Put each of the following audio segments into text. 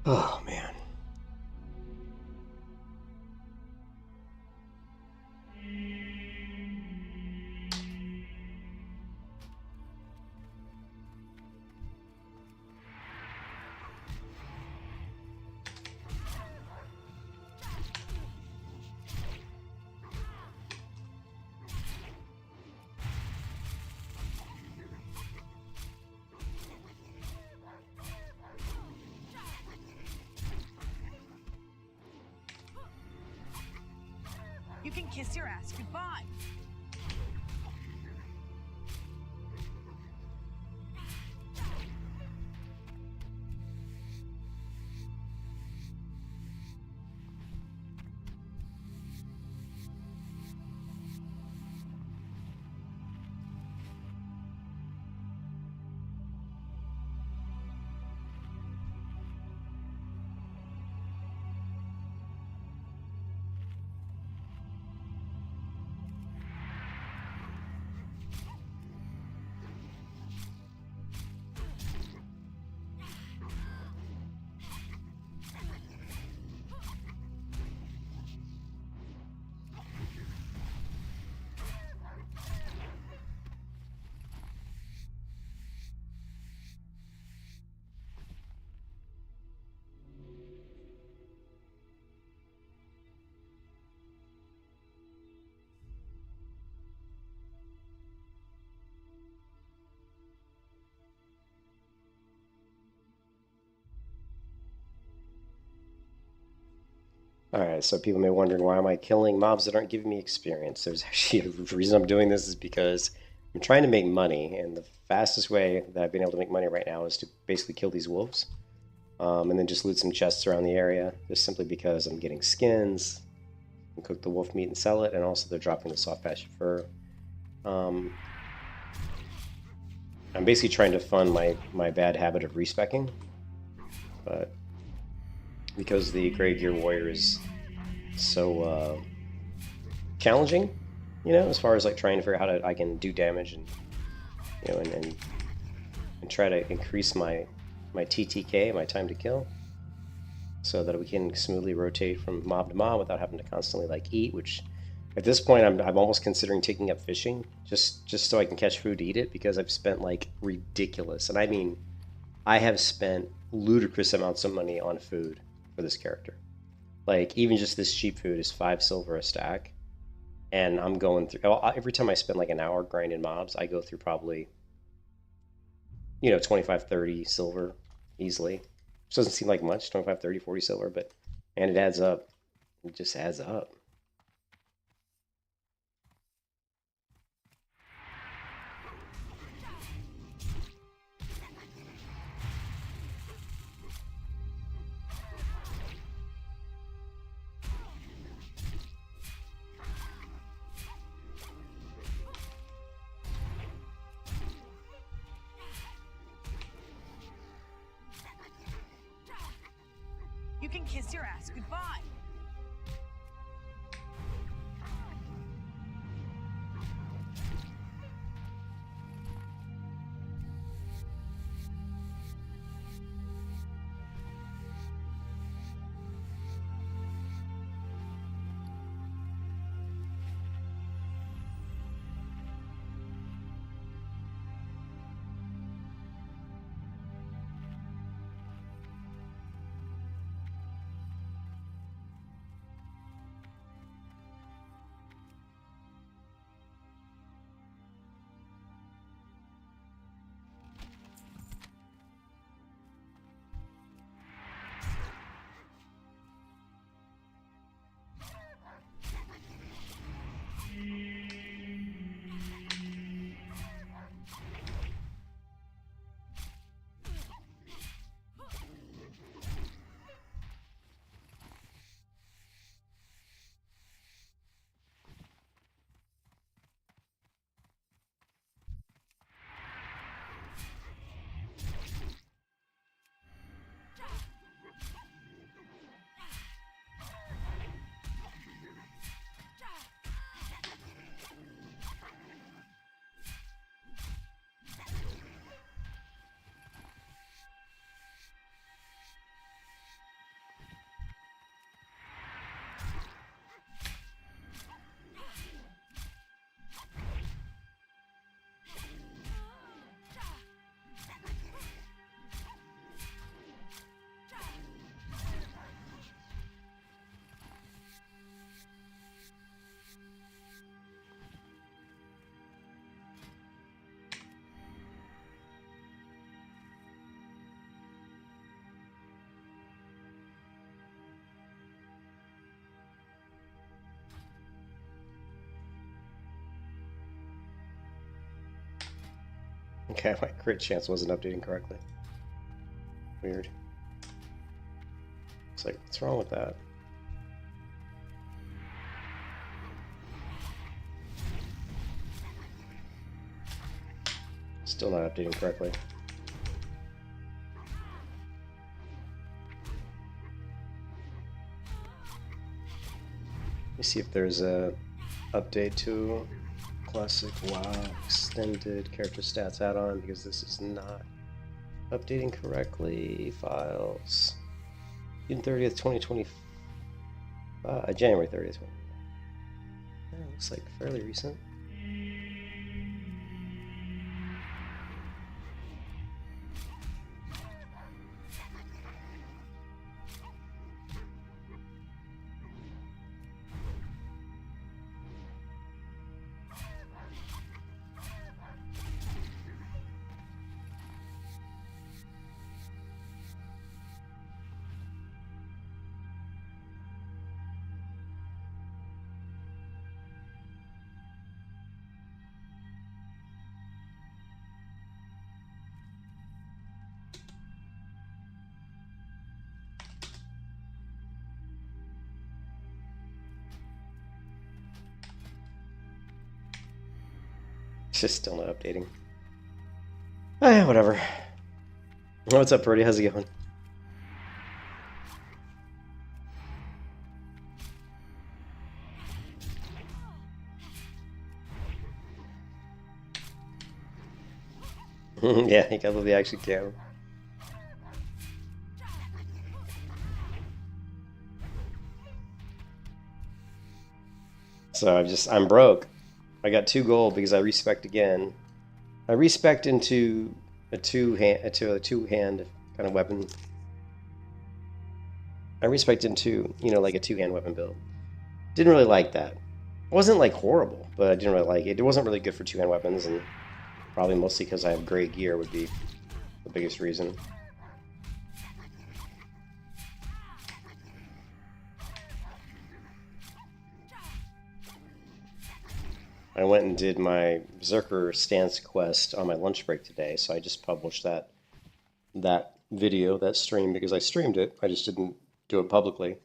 Oh man. You can kiss your ass goodbye. Alright, so people may be wondering, why am I killing mobs that aren't giving me experience? There's actually the reason I'm doing this is because I'm trying to make money, and the fastest way that I've been able to make money right now is to basically kill these wolves, and then just loot some chests around the area, just simply because I'm getting skins, and cook the wolf meat and sell it, and also they're dropping the soft pasture fur. Um, I'm basically trying to fund my bad habit of respecking, but because the Grey Gear Warrior is so challenging, as far as like trying to figure out how I can do damage and and try to increase my TTK, my time to kill, so that we can smoothly rotate from mob to mob without having to constantly like eat. Which at this point I'm almost considering taking up fishing just so I can catch food to eat it, because I've spent like ridiculous, and I mean I have spent ludicrous amounts of money on food for this character. Like even just this cheap food is 5 silver a stack, and I'm going through every time I spend like an hour grinding mobs, I go through probably 25, 30 silver easily. Which doesn't seem like much, 25, 30, 40 silver, but and it adds up. It just adds up. You can kiss your ass goodbye. Okay, my crit chance wasn't updating correctly. Weird. It's like, what's wrong with that? Still not updating correctly. Let me see if there's a update to Classic WoW Extended Character Stats add-on, because this is not updating correctly. Files. June 30th, 2020. January 30th. Yeah, looks like fairly recent. It's just still not updating. Oh, yeah, whatever. What's up, Brody? How's it going? Yeah, you can't believe they actually can. So I'm broke. I got 2 gold because I respect again. I respect into a two-hand kind of weapon. I respect into, you know, like a 2-hand weapon build. Didn't really like that. It wasn't like horrible, but I didn't really like it. It wasn't really good for 2-hand weapons, and probably mostly because I have gray gear would be the biggest reason. I went and did my Berserker stance quest on my lunch break today, so I just published that video, that stream, because I streamed it. I just didn't do it publicly.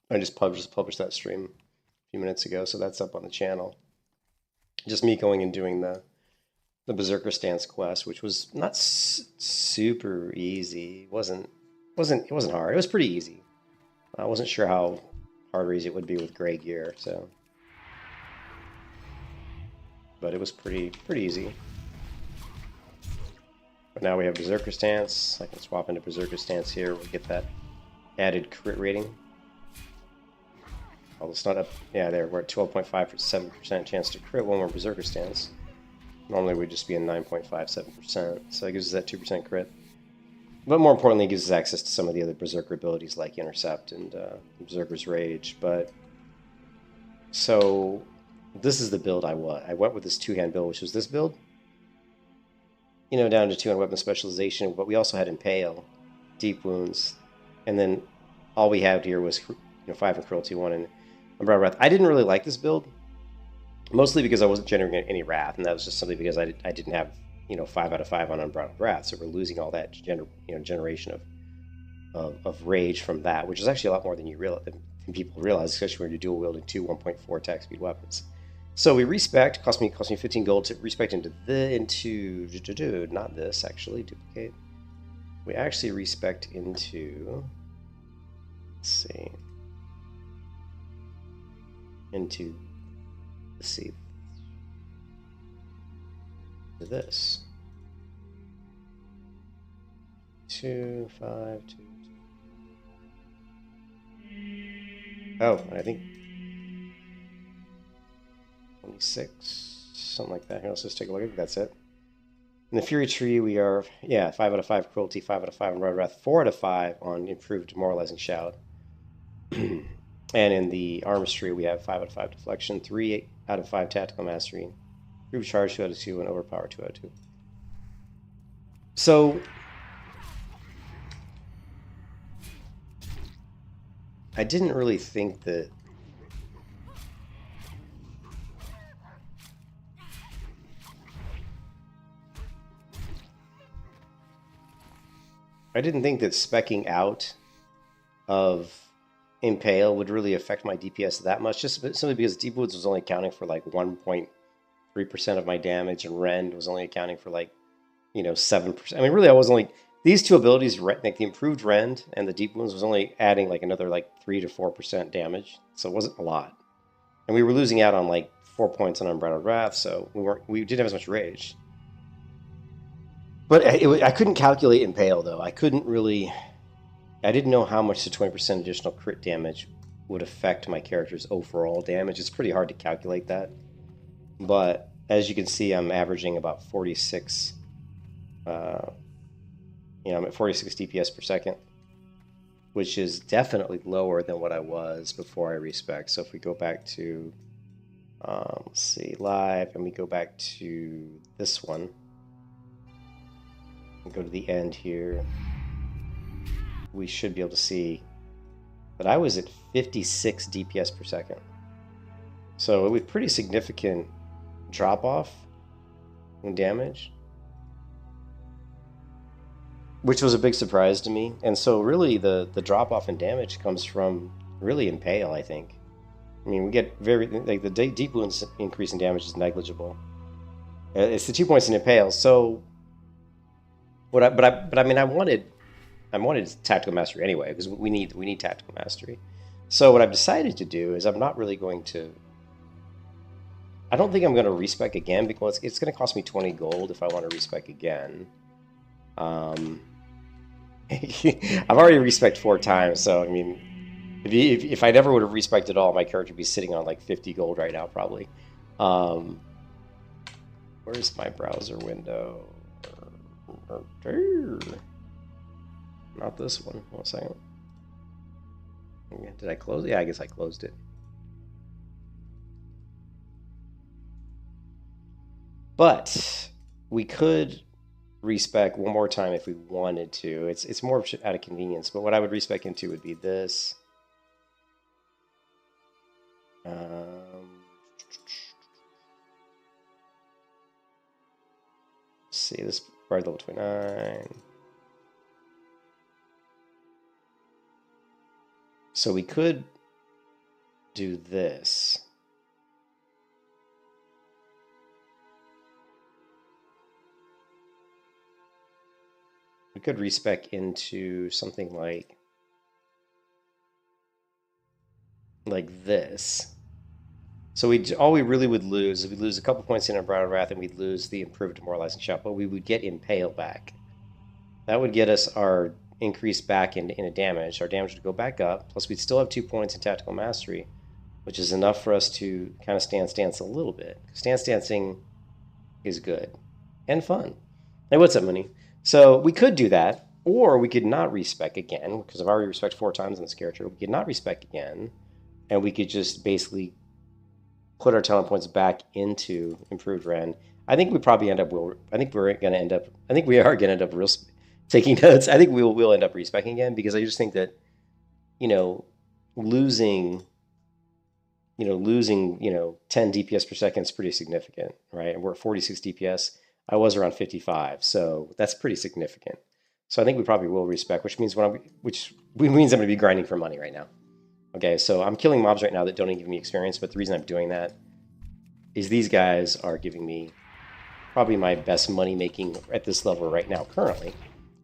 I just published that stream a few minutes ago, so that's up on the channel. Just me going and doing the Berserker stance quest, which was not super easy. It wasn't hard. It was pretty easy. I wasn't sure how hard or easy it would be with gray gear, so. But it was pretty easy. But now we have Berserker Stance. I can swap into Berserker Stance here. We'll get that added crit rating. Although it's not up. Yeah, there. We're at 12.57% chance to crit when we're Berserker Stance. Normally we'd just be in 9.57%. So it gives us that 2% crit. But more importantly, it gives us access to some of the other Berserker abilities like Intercept and Berserker's Rage. But so this is the build I went with this 2-hand build, which was this build. You know, down to 2-hand weapon specialization, but we also had Impale, Deep Wounds, and then all we had here was 5 in Cruelty 1 and Unbridled Wrath. I didn't really like this build, mostly because I wasn't generating any Wrath, and that was just simply because I didn't have 5 out of 5 on Unbridled Wrath, so we're losing all that generation of Rage from that, which is actually a lot more than people realize, especially when you're dual wielding 2 1.4 attack speed weapons. So we respect, cost me 15 gold to respect into not this actually, duplicate. We actually respect into, let's see, this. 2, 5, 2. Oh, I think 26, something like that. Here, let's just take a look. I think that's it. In the Fury Tree, we are, 5 out of 5 Cruelty, 5 out of 5 on Red Wrath, 4 out of 5 on Improved Demoralizing Shout. And in the Armor Tree, we have 5 out of 5 Deflection, 3 out of 5 Tactical Mastery, Improved Charge 2 out of 2, and Overpower 2 out of 2. So I didn't really think that I didn't think that speccing out of Impale would really affect my DPS that much, just simply because Deep Woods was only accounting for like 1.3% of my damage, and Rend was only accounting for like, 7%. I mean, really, I was only, these two abilities, like the improved Rend and the Deep Wounds, was only adding like another like 3 to 4% damage, so it wasn't a lot. And we were losing out on like 4 points on Unbridled Wrath, so we didn't have as much rage. But I couldn't calculate Impale though. I didn't know how much the 20% additional crit damage would affect my character's overall damage. It's pretty hard to calculate that. But as you can see, I'm averaging about 46. I'm at 46 DPS per second, which is definitely lower than what I was before I respec. So if we go back to, let's see, live, and we go back to this one, and go to the end here, we should be able to see that I was at 56 DPS per second. So it was pretty significant drop off in damage, which was a big surprise to me. And so really the drop off in damage comes from really Impale, I think. I mean, we get the Deep Wounds increase in damage is negligible. It's the 2 points in Impale. So I mean, I wanted tactical mastery anyway, because we need tactical mastery. So what I've decided to do is I'm not really going to, I don't think I'm going to respec again, because it's going to cost me 20 gold if I want to respec again. I've already respec'd 4 times, so I mean, if I never would have respec'd at all, my character would be sitting on like 50 gold right now, probably. Where's my browser window? Not this one. 1 second. Did I close it? Yeah, I guess I closed it. But we could respec one more time if we wanted to. It's more out of convenience, but what I would respec into would be this. Let's see, this part level 29. So we could do this. We could respec into something like this. So all we really would lose is we'd lose a couple points in Unbridled Wrath, and we'd lose the improved demoralizing shot, but we would get Impale back. That would get us our increase back in a damage. Our damage would go back up, plus we'd still have 2 points in tactical mastery, which is enough for us to kind of stance a little bit. Stancing is good and fun. Hey, what's up, Mooney? So we could do that, or we could not respec again, because I've already respec'd 4 times in this character. We could not respec again, and we could just basically put our talent points back into improved Rend. I think we probably end up. I think we are going to end up taking notes. I think we'll end up respecing again, because I just think that, losing 10 DPS per second is pretty significant, right? And we're at 46 DPS. I was around 55, so that's pretty significant. So I think we probably will respec, which means I'm going to be grinding for money right now. Okay, so I'm killing mobs right now that don't even give me experience, but the reason I'm doing that is these guys are giving me probably my best money making at this level right now currently.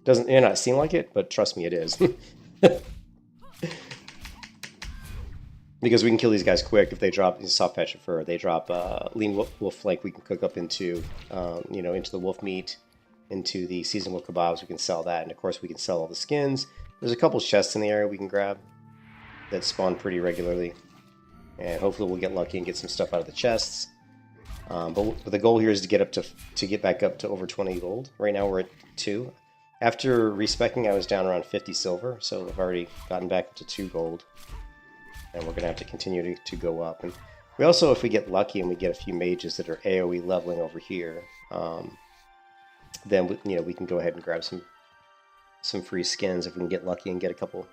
It may not seem like it, but trust me, it is. Because we can kill these guys quick if they drop soft patch of fur. They drop lean wolf flank. We can cook up into, into the wolf meat, into the seasoned wolf kebabs. We can sell that, and of course we can sell all the skins. There's a couple chests in the area we can grab that spawn pretty regularly, and hopefully we'll get lucky and get some stuff out of the chests. But the goal here is to get back up to over 20 gold. Right now we're at 2. After respecing, I was down around 50 silver, so I've already gotten back to 2 gold. And we're going to have to continue to go up. And we also, if we get lucky and we get a few mages that are AoE leveling over here, then we can go ahead and grab some free skins if we can get lucky and get a couple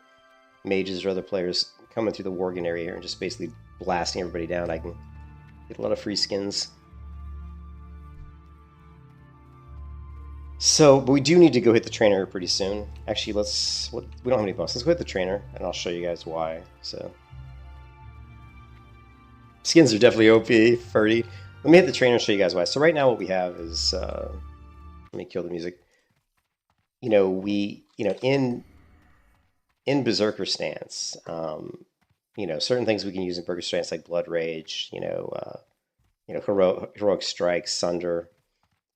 mages or other players coming through the Worgen area here and just basically blasting everybody down. I can get a lot of free skins. So, but we do need to go hit the trainer pretty soon. Actually, let's. We don't have any buffs. Let's go hit the trainer, and I'll show you guys why. So, skins are definitely OP. 30. Let me hit the trainer and show you guys why. So right now, what we have is. Let me kill the music. In Berserker stance, certain things we can use in Berserker stance like Blood Rage, heroic strikes, Sunder,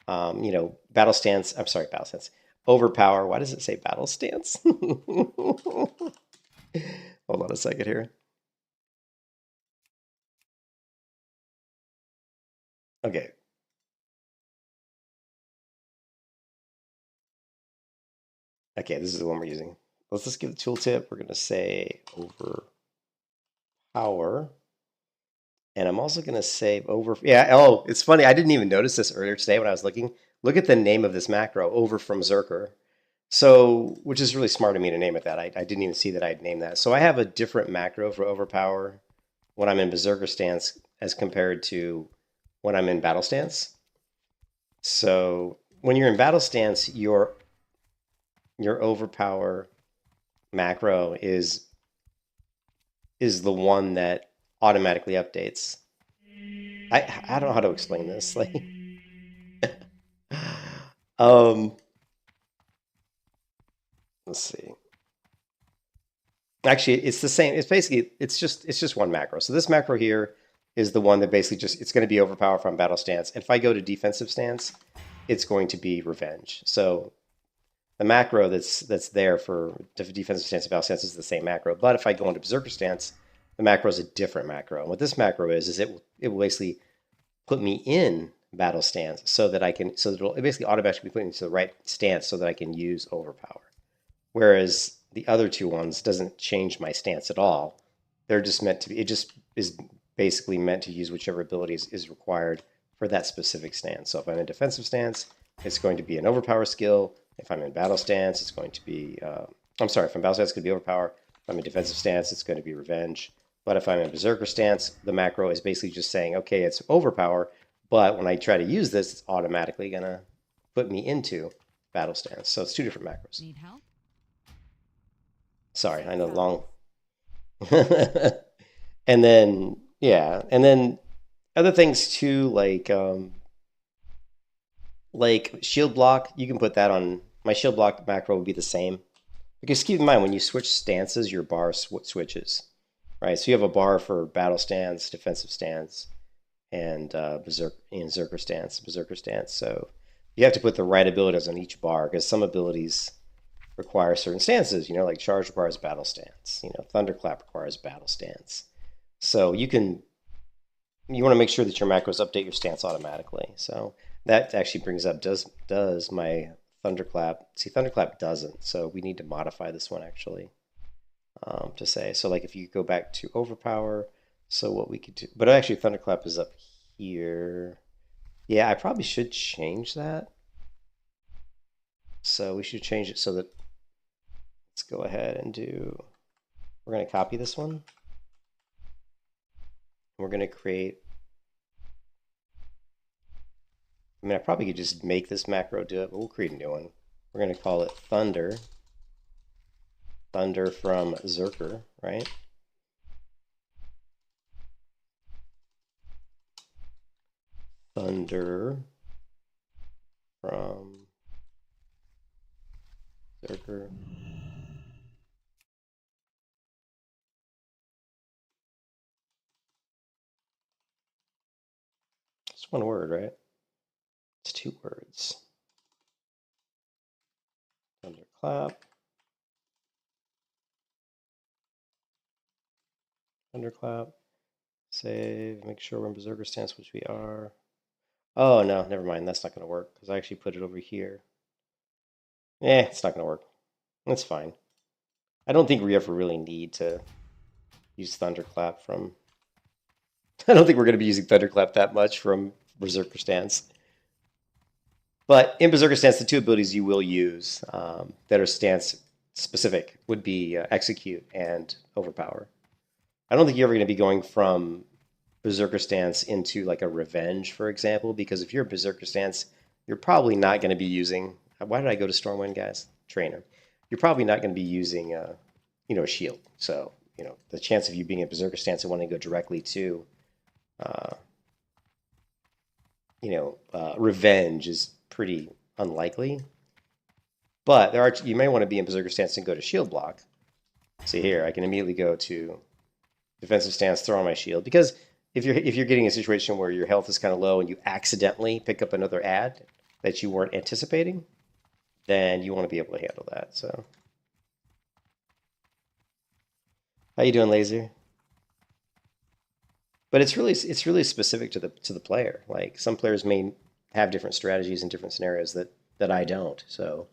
battle stance. I'm sorry, battle stance. Overpower. Why does it say battle stance? Hold on a second here. Okay. Okay, this is the one we're using. Let's just give the tooltip. We're going to say overpower. And I'm also going to save over. Yeah, oh, it's funny. I didn't even notice this earlier today when I was looking. Look at the name of this macro, over from Zerker. So, which is really smart of me to name it that. I didn't even see that I'd named that. So I have a different macro for overpower when I'm in Berserker stance as compared to when I'm in battle stance. So when you're in battle stance, your overpower macro is the one that automatically updates. I don't know how to explain this. Like, let's see. Actually, it's the same. It's basically it's just one macro. So this macro here is the one that basically it's going to be overpower from battle stance. If I go to defensive stance, it's going to be revenge. So the macro that's there for defensive stance and battle stance is the same macro. But if I go into berserker stance, the macro is a different macro. And what this macro is it will basically put me in battle stance so that it'll basically automatically put me into the right stance so that I can use overpower. Whereas the other two ones doesn't change my stance at all. They're just meant to be, it just is basically meant to use whichever ability is required for that specific stance. So if I'm in defensive stance, it's going to be an overpower skill. If I'm in battle stance, it's going to be, if I'm battle stance, it's going to be overpower. If I'm in defensive stance, it's going to be revenge. But if I'm in berserker stance, the macro is basically just saying, okay, it's overpower, but when I try to use this, it's automatically going to put me into battle stance. So it's two different macros. Need help? Sorry, I know, long. And then, yeah, and then other things too, like shield block, you can put that on. My shield block macro would be the same. Because keep in mind, when you switch stances, your bar switches, right? So you have a bar for battle stance, defensive stance, and berserker stance. So you have to put the right abilities on each bar, because some abilities require certain stances, like charge requires battle stance, thunderclap requires battle stance. So you want to make sure that your macros update your stance automatically. So that actually brings up, does my thunderclap, see, thunderclap doesn't, so we need to modify this one actually to say, so like if you go back to overpower, so what we could do, but actually thunderclap is up here. Yeah, I probably should change that. So we should change it so that, let's go ahead and we're going to copy this one. We're going to create, I probably could just make this macro do it, but we'll create a new one. We're going to call it Thunder from Zerker, right? Thunder from Zerker. It's one word, right? It's two words. Thunderclap. Thunderclap. Save. Make sure we're in berserker stance, which we are. Oh, no, never mind. That's not going to work because I actually put it over here. It's not going to work. That's fine. I don't think we ever really need to use Thunderclap from... I don't think we're going to be using Thunderclap that much from Berserker Stance. But in Berserker Stance, the two abilities you will use that are stance specific would be Execute and Overpower. I don't think you're ever going to be going from Berserker Stance into like a Revenge, for example, because if you're a Berserker Stance, you're probably not going to be using Why did I go to Stormwind, guys? Trainer. You're probably not going to be using, you know, a shield. So, you know, the chance of you being in Berserker stance and wanting to go directly to, uh, you know, revenge is pretty unlikely. But there are, you may want to be in Berserker stance and go to shield block. See here, I can immediately go to defensive stance, throw on my shield, because if you're getting a situation where your health is kind of low and you accidentally pick up another ad that you weren't anticipating, then you want to be able to handle that. So, how you doing, Laser? But it's really specific to the player. Like some players may have different strategies in different scenarios that I don't. So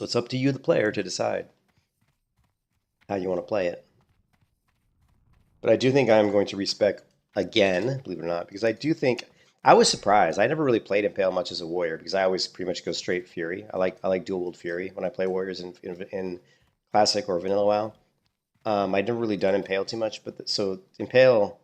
it's up to you, the player, to decide how you want to play it. But I do think I'm going to respec again, believe it or not, because I do think I was surprised. I never really played Impale much as a warrior because I always pretty much go straight Fury. I like dual wield Fury when I play warriors in Classic or Vanilla WoW. I'd never really done Impale too much, but so Impale.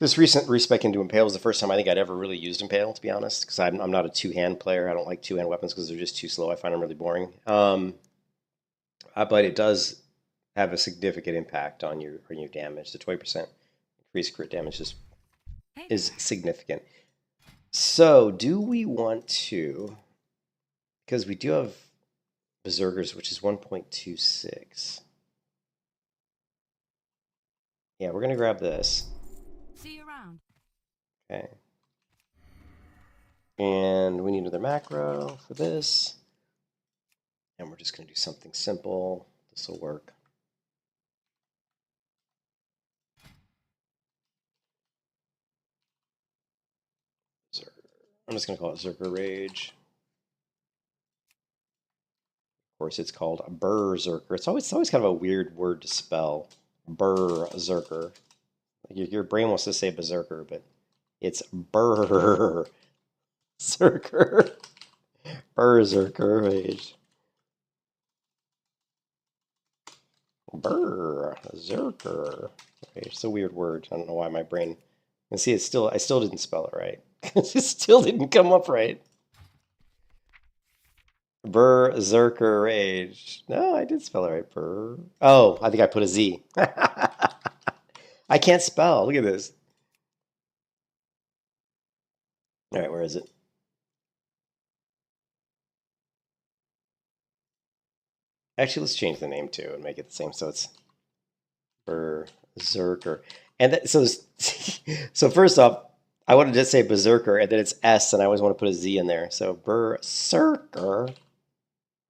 This recent respec into Impale was the first time I think I'd ever really used Impale, to be honest, because I'm not a two-hand player. I don't like two-hand weapons because they're just too slow. I find them really boring. But it does have a significant impact on your damage. The 20% increased crit damage is significant. So do we want to, because we do have Berserkers, which is 1.26. Yeah, we're going to grab this. See you around. Okay. And we need another macro for this. And we're just going to do something simple. This will work. I'm just going to call it Zerker Rage. Of course, it's called Berserker. It's always kind of a weird word to spell. Berserker. Your brain wants to say Berserker, but it's Berserker. Berserker Rage. Berserker. It's a weird word. I don't know why my brain. And see, I still didn't spell it right. It still didn't come up right. Berserker Rage. No, I did spell it right. Oh, I think I put a Z. I can't spell. Look at this. All right, where is it? Actually, let's change the name too and make it the same. So it's Berserker. And so first off, I wanted to say Berserker, and then it's S, and I always want to put a Z in there. So Berserker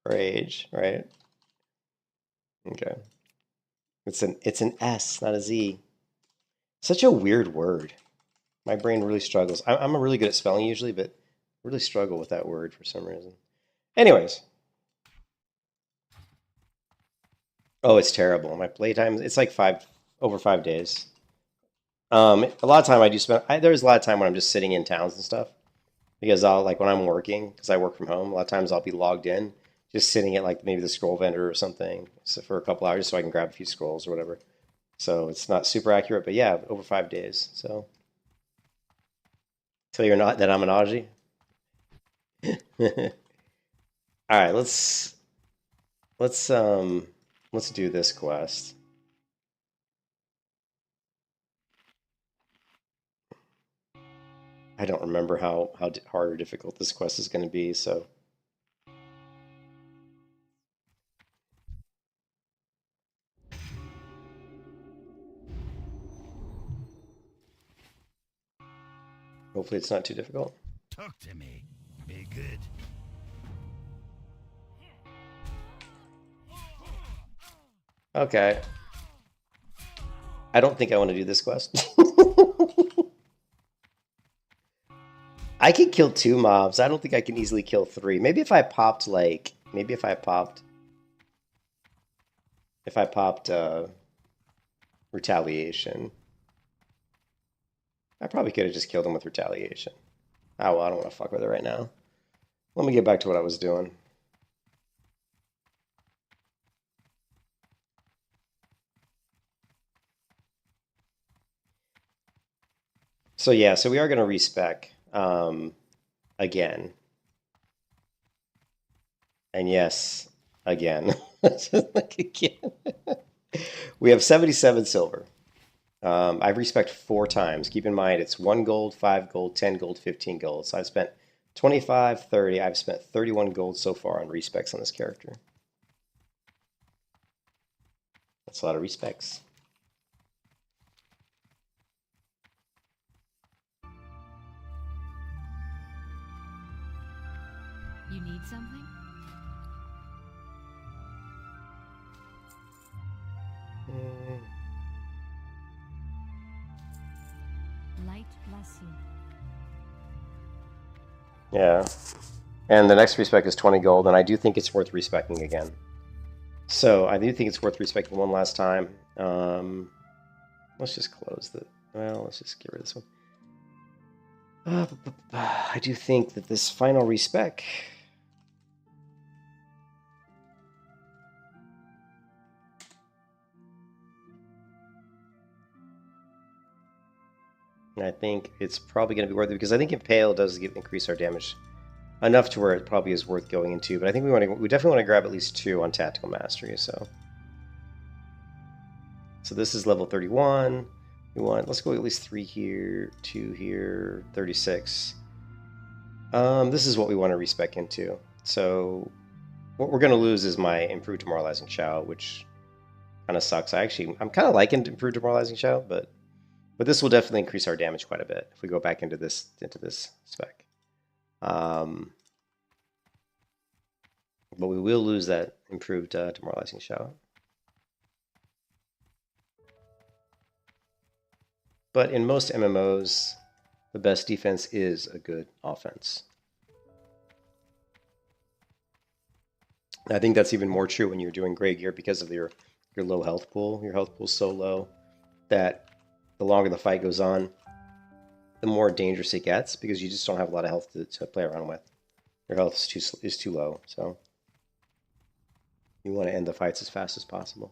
Rage, right? Okay. It's an S, not a Z. Such a weird word. My brain really struggles. I'm really good at spelling usually, but really struggle with that word for some reason. Anyways. Oh, it's terrible. My playtime, it's like over 5 days. A lot of time I do spend. There's a lot of time when I'm just sitting in towns and stuff because I'll like when I'm working because I work from home. A lot of times I'll be logged in, just sitting at like maybe the scroll vendor or something for a couple hours so I can grab a few scrolls or whatever. So it's not super accurate, but yeah, over 5 days. So you're not that I'm an Aji. All right, let's do this quest. I don't remember how hard or difficult this quest is going to be, so. Hopefully it's not too difficult. Talk to me. Be good. Okay. I don't think I want to do this quest. I can kill 2 mobs. I don't think I can easily kill 3. Maybe if I popped retaliation. I probably could have just killed him with retaliation. Oh, well, I don't want to fuck with it right now. Let me get back to what I was doing. So yeah, so we are going to respec. again. And yes, again. Just like again. We have 77 silver. I've respec 4 times. Keep in mind, it's 1 gold, 5 gold, 10 gold, 15 gold. So I've spent 25, 30. I've spent 31 gold so far on respecs on this character. That's a lot of respecs. You need something? Light bless you. Yeah. And the next respec is 20 gold, and I do think it's worth respecing again. So I do think it's worth respecting one last time. Let's just close the... Well, let's just get rid of this one. I do think that this final respec... I think it's probably going to be worth it, because I think Impale does increase our damage enough to where it probably is worth going into. But I think we definitely want to grab at least 2 on Tactical Mastery. So this is level 31. Let's go at least 3 here, 2 here, 36. This is what we want to respec into. So what we're going to lose is my improved demoralizing shout, which kind of sucks. I'm kind of liking improved demoralizing shout, but this will definitely increase our damage quite a bit if we go back into this spec. But we will lose that improved demoralizing shout. But in most MMOs, the best defense is a good offense. I think that's even more true when you're doing Grey Gear because of your low health pool. Your health pool is so low that the longer the fight goes on, the more dangerous it gets, because you just don't have a lot of health to play around with. Your health is too low, so you want to end the fights as fast as possible.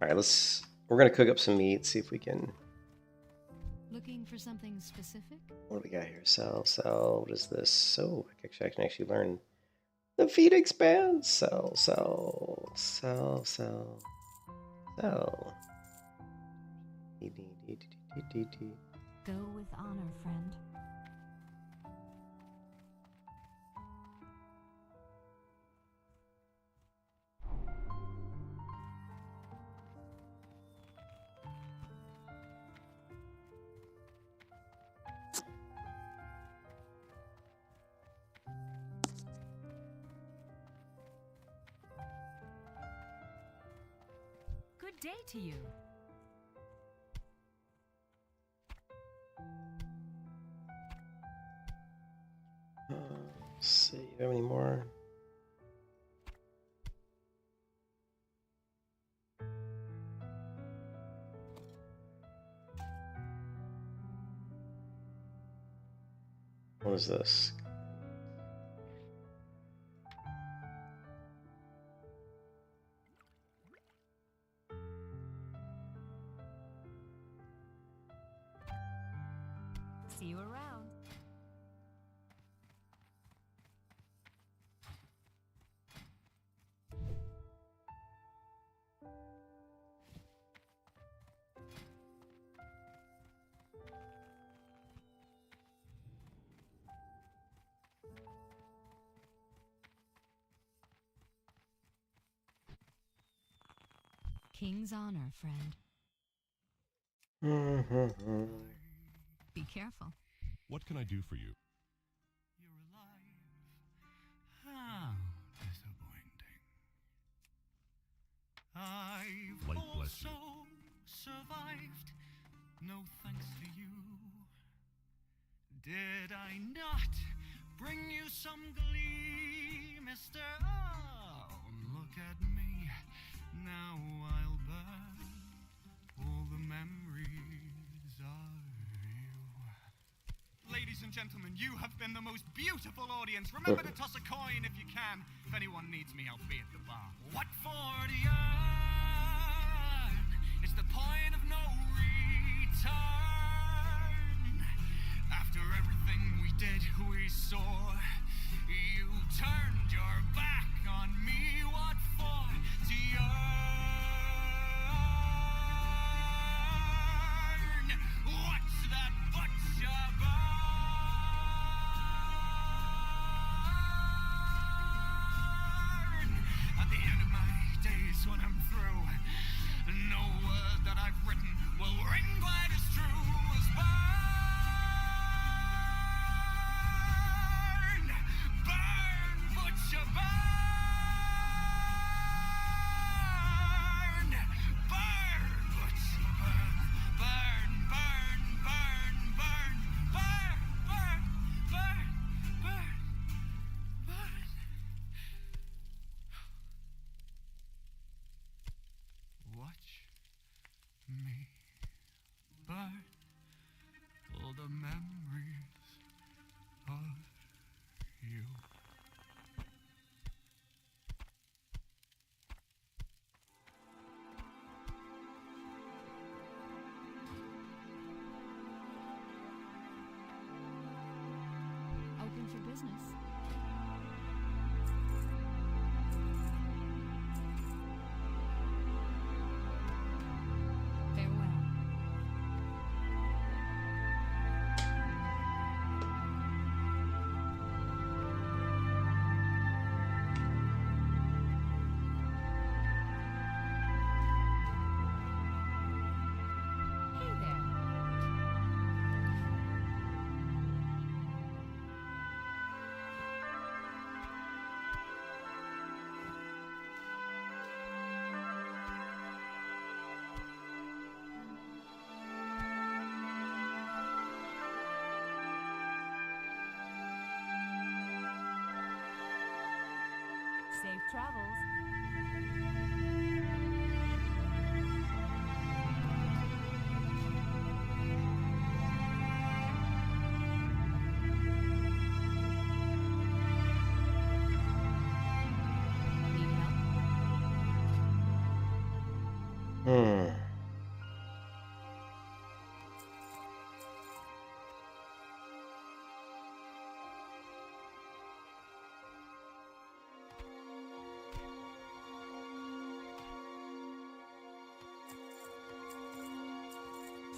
All right, we're gonna cook up some meat, see if we can. Looking for something specific? What do we got here? Sell. What is this? Oh, I can actually learn the feed expands. Sell. Go with honor, friend. Good day to you. Let's see, do you have any more? What is this? See you around. King's honor, friend. Be careful. What can I do for you? You're alive. How disappointing. I've Light bless you. also survived. No thanks to you. Did I not bring you some glee, mister? Oh, look at me. Now I'll burn all the memories of you. Ladies and gentlemen, you have been the most beautiful audience. Remember to toss a coin if you can. If anyone needs me, I'll be at the bar. What for to earn? It's the point of no return. turn. After everything we did, we saw. You turned your back on me. What for? To yearn. What's that butcher burn? At the end of my days, when I'm through, no word that I've written will ring quite as true as burn. Burn, butcher, burn. Burn, butcher, burn. Burn, burn, burn, burn. Burn, burn, burn, burn, burn. Watch me burn all the memories of you. Open for business. Farewell. Hey there. Safe travels. Need help?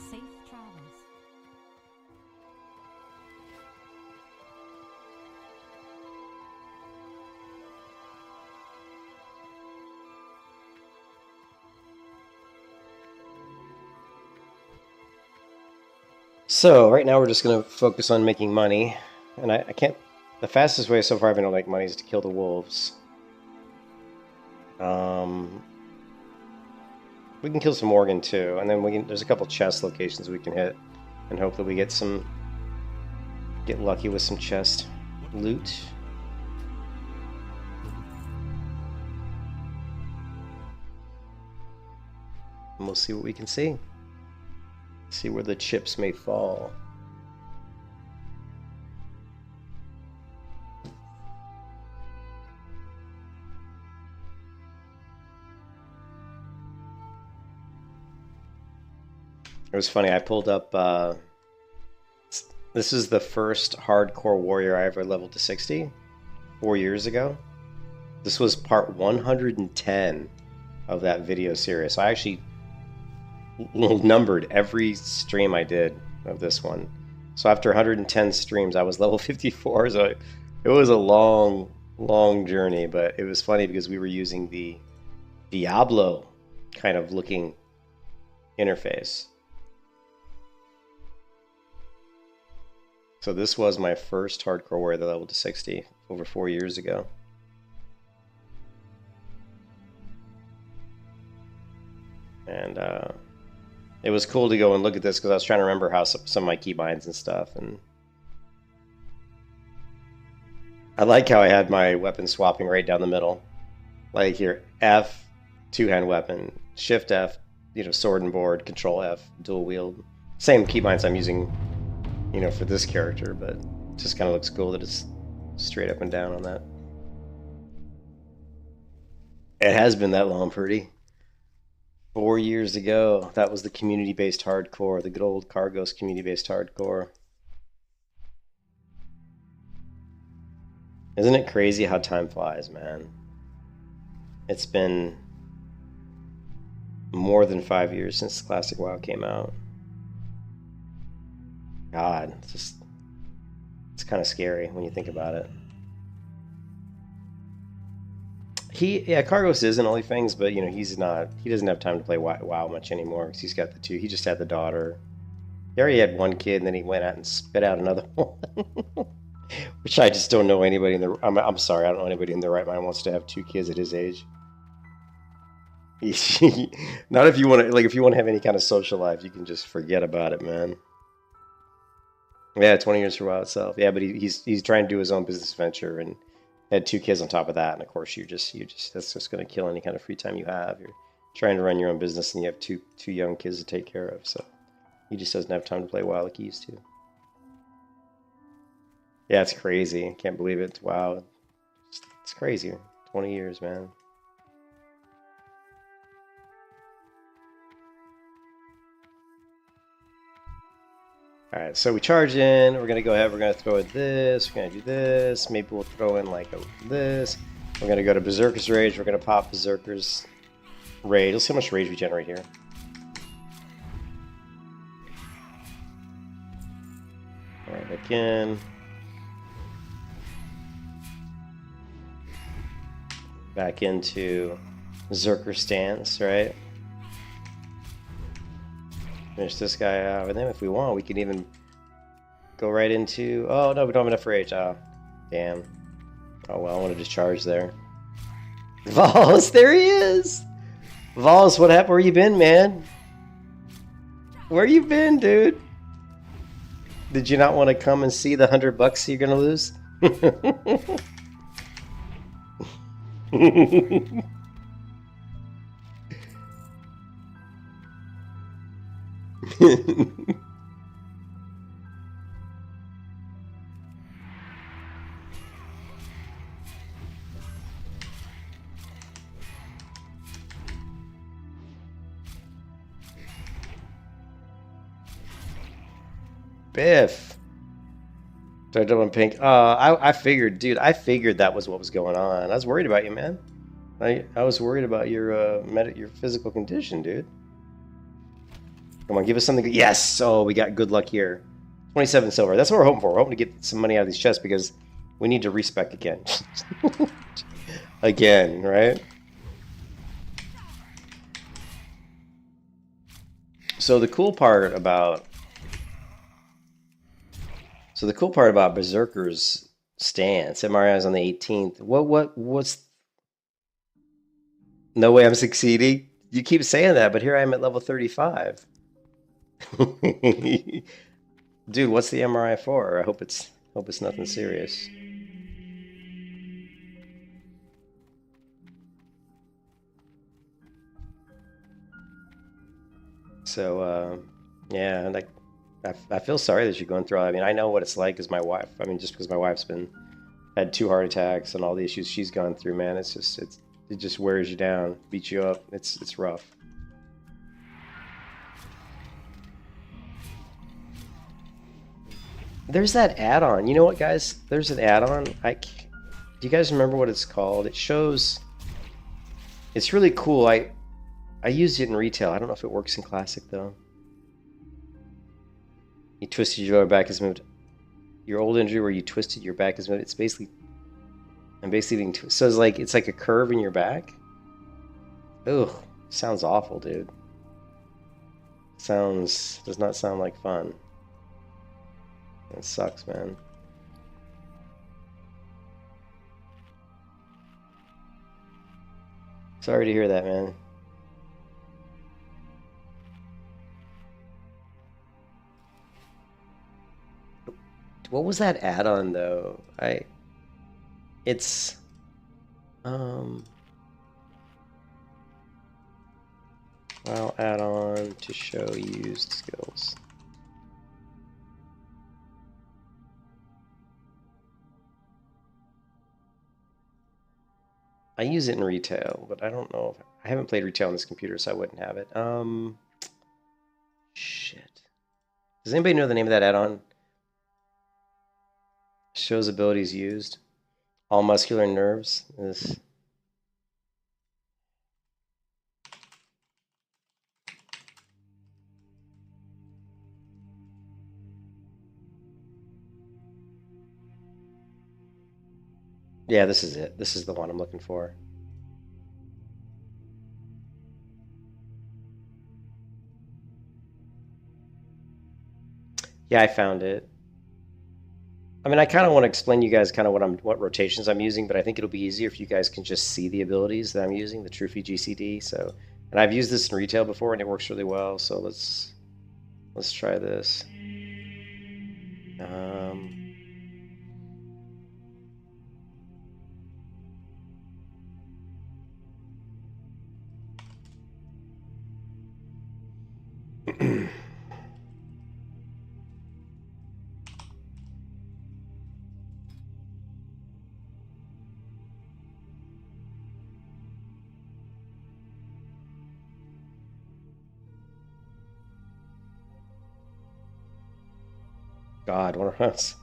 Safe travels. So right now we're just going to focus on making money, and I can't. The fastest way so far I've been able to make money is to kill the wolves. We can kill some Morgan too, and then there's a couple chest locations we can hit, and hope that we get lucky with some chest loot. And we'll see what we can see. See where the chips may fall. It was funny, I pulled up, this is the first hardcore warrior I ever leveled to 60, 4 years ago. This was part 110 of that video series. I actually numbered every stream I did of this one. So after 110 streams, I was level 54, so it was a long journey, but it was funny because we were using the Diablo kind of looking interface. So this was my first hardcore warrior that leveled to 60 over 4 years ago. And it was cool to go and look at this because I was trying to remember how some of my keybinds and stuff. And I like how I had my weapon swapping right down the middle. Like here, F, two-hand weapon, Shift F, sword and board, Control F, dual wield. Same keybinds I'm using, for this character, but it just kind of looks cool that it's straight up and down on that. It has been that long, Purdy. 4 years ago, that was the community-based hardcore, the good old Cargos community-based hardcore. Isn't it crazy how time flies, man? It's been more than 5 years since Classic WoW came out. God, it's kind of scary when you think about it. Yeah, Cargos is in OnlyFans, but you know, he doesn't have time to play WoW much anymore because he's got the two. He just had the daughter. He already had one kid, and then he went out and spit out another one. Which I just don't know anybody in the. I'm sorry, I don't know anybody in their right mind wants to have 2 kids at his age. Not if you want to, like, if you want to have any kind of social life, you can just forget about it, man. Yeah, 20 years for WoW itself. Yeah, but he's trying to do his own business venture and had 2 kids on top of that, and of course you just that's just going to kill any kind of free time you have. You're trying to run your own business and you have two young kids to take care of, so he just doesn't have time to play WoW like he used to. Yeah, it's crazy. Can't believe it. Wow, it's crazy. 20 years, man. All right, so we charge in. We're gonna go ahead. We're gonna throw in this. We're gonna do this. Maybe we'll throw in like this. We're gonna go to Berserker's Rage. We're gonna pop Berserker's Rage. Let's see how much rage we generate here. All right, back in. Back into Berserker stance, right? Finish this guy out, and then if we want, we can even go right into. Oh no, we don't have enough rage. Oh, damn. Oh well, I wanted to charge there. Vols, there he is. Vols, what happened? Where you been, man? Where you been, dude? Did you not want to come and see the $100 you're gonna lose? Biff. Do I double in pink? I figured, dude. I figured that was what was going on. I was worried about you, man. I was worried about your your physical condition, dude. Come on, give us something good. Yes! Oh, we got good luck here. 27 silver. That's what we're hoping for. We're hoping to get some money out of these chests because we need to respec again. Again, right? So the cool part about Berserker's stance, MRI is on the 18th. What's no way I'm succeeding? You keep saying that, but here I am at level 35. Dude, what's the MRI for? I hope it's nothing serious. So yeah, like I feel sorry that you're going through all that. I mean, I know what it's like as my wife. I mean, just because my wife's had 2 heart attacks and all the issues she's gone through, man, it just wears you down, beats you up. It's rough. There's that add-on. You know what, guys? There's an add-on. Do you guys remember what it's called? It shows. It's really cool. I used it in retail. I don't know if it works in classic though. You twisted your lower back has moved. Your old injury where you twisted your back has moved. It's basically. I'm basically being so it's like a curve in your back. Ugh, sounds awful, dude. Does not sound like fun. It sucks, man. Sorry to hear that, man. What was that add-on though? It's well, add-on to show used skills. I use it in retail, but I don't know if I haven't played retail on this computer, so I wouldn't have it. Shit. Does anybody know the name of that add-on? Shows abilities used. All muscular nerves. This. Yeah, this is it. This is the one I'm looking for. Yeah, I found it. I mean, I kind of want to explain to you guys kind of what rotations I'm using, but I think it'll be easier if you guys can just see the abilities that I'm using, the Trophy GCD. So, and I've used this in retail before, and it works really well. So let's try this. God, what are us?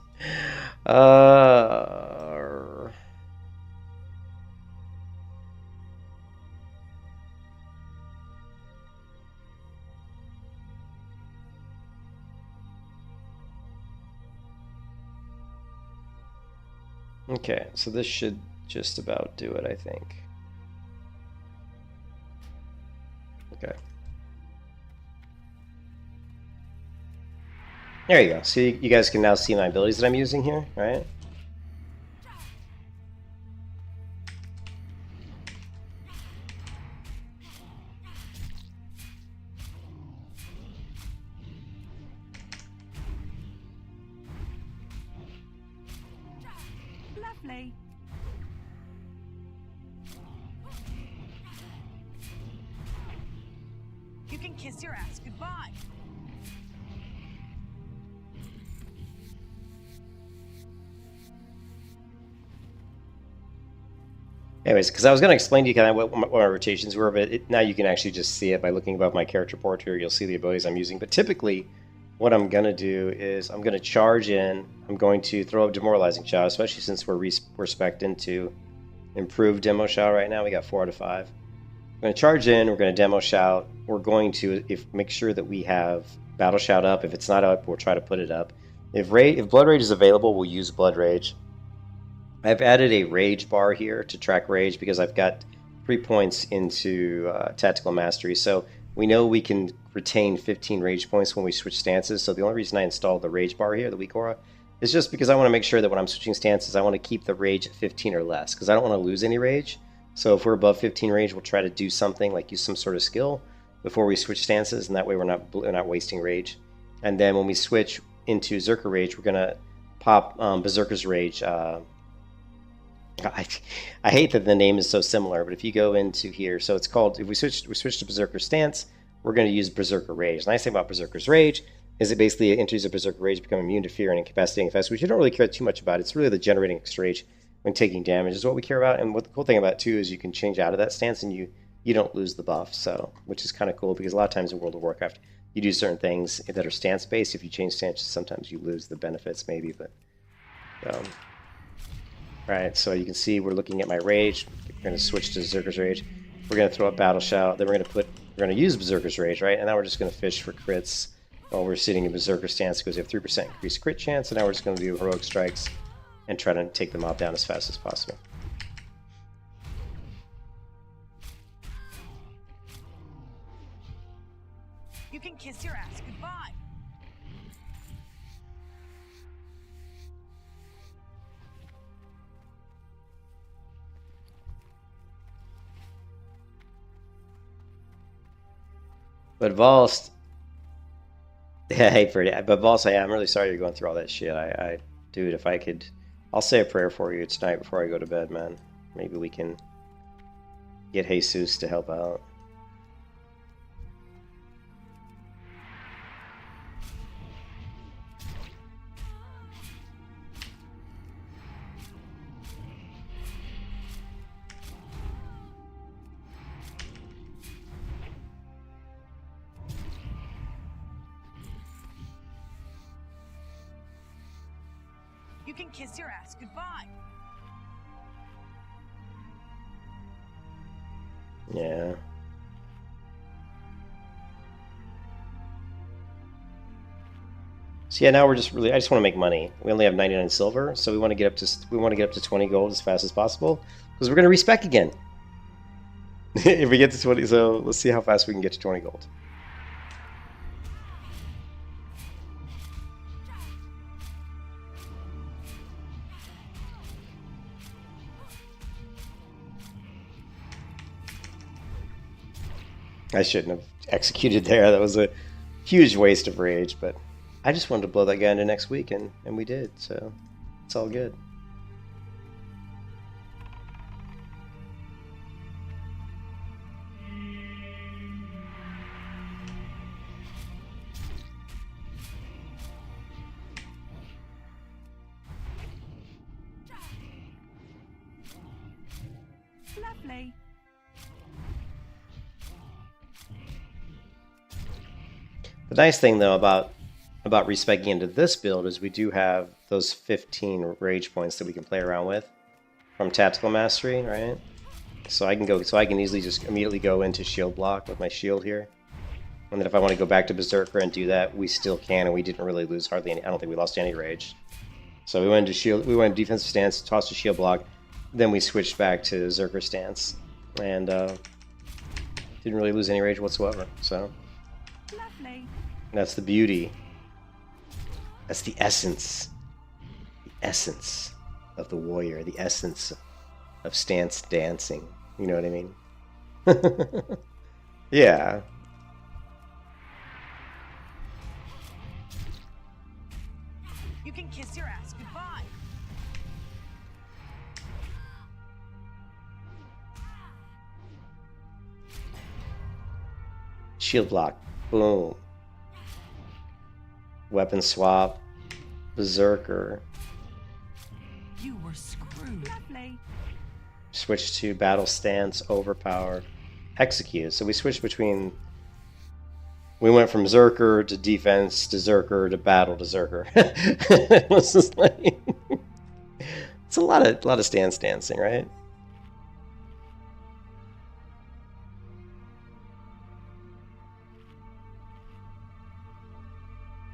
Okay, so this should just about do it, I think. Okay. There you go. So you guys can now see my abilities that I'm using here, right? Lovely. You can kiss your ass goodbye. Anyways, because I was going to explain to you kind of what my rotations were, but now you can actually just see it by looking above my character portrait. You'll see the abilities I'm using. But typically, what I'm going to do is I'm going to charge in. I'm going to throw a demoralizing shot, especially since we're spec'd into improved demo shout right now. We got 4 out of 5. I'm going to charge in. We're going to demo shout. We're going to make sure that we have battle shout up. If it's not up, we'll try to put it up. If blood rage is available, we'll use blood rage. I've added a rage bar here to track rage because I've got 3 points into tactical mastery. So we know we can retain 15 rage points when we switch stances. So the only reason I installed the rage bar here, the weak aura, is just because I want to make sure that when I'm switching stances, I want to keep the rage at 15 or less because I don't want to lose any rage. So if we're above 15 rage, we'll try to do something like use some sort of skill before we switch stances, and that way we're not wasting rage. And then when we switch into Zerker Rage, we're going to pop Berserker's Rage. I hate that the name is so similar, but if you go into here, so it's called, if we switch to Berserker Stance, we're going to use Berserker Rage. The nice thing about Berserker's Rage is it basically enters a Berserker Rage, become immune to fear and incapacitating effects, which you don't really care too much about. It's really the generating extra rage when taking damage is what we care about. And what the cool thing about it too is you can change out of that stance and you don't lose the buff, so which is kind of cool because a lot of times in World of Warcraft you do certain things that are stance based. If you change stances, sometimes you lose the benefits maybe, but Right, so you can see we're looking at my rage. We're going to switch to Berserker's Rage. We're going to throw up Battle Shout. Then we're going to use Berserker's Rage, right? And now we're just going to fish for crits while we're sitting in Berserker stance because we have 3% increased crit chance. And now we're just going to do heroic strikes and try to take the mob down as fast as possible. You can kiss your ass goodbye. But Valst, yeah, hey, Freddie. But Valst, I'm really sorry you're going through all that shit. Dude, if I could, I'll say a prayer for you tonight before I go to bed, man. Maybe we can get Jesus to help out. can kiss your ass goodbye. Yeah. So yeah, now we're just really. I just want to make money. We only have 99 silver, so we want to get up to 20 gold as fast as possible because we're gonna respec again. If we get to 20, so let's see how fast we can get to 20 gold. I shouldn't have executed there. That was a huge waste of rage, but I just wanted to blow that guy into next week, and we did, so it's all good. Lovely. The nice thing, though, about respeccing into this build is we do have those 15 rage points that we can play around with from tactical mastery, right? So I can easily just immediately go into shield block with my shield here, and then if I want to go back to berserker and do that, we still can, and we didn't really lose hardly any. I don't think we lost any rage. So we went into shield, we went defensive stance, tossed a shield block, then we switched back to berserker stance, and didn't really lose any rage whatsoever. So Lovely. that's the beauty. That's the essence. The essence of the warrior. The essence of stance dancing. You know what I mean? Yeah. You can kiss your ass goodbye. Shield block. Boom. Weapon swap. Berserker. You were screwed. Lovely. Switch to battle stance, overpower, execute. So we switched between. We went from Zerker to defense to Zerker to battle to Zerker. It was just like it's a lot of stance dancing, right?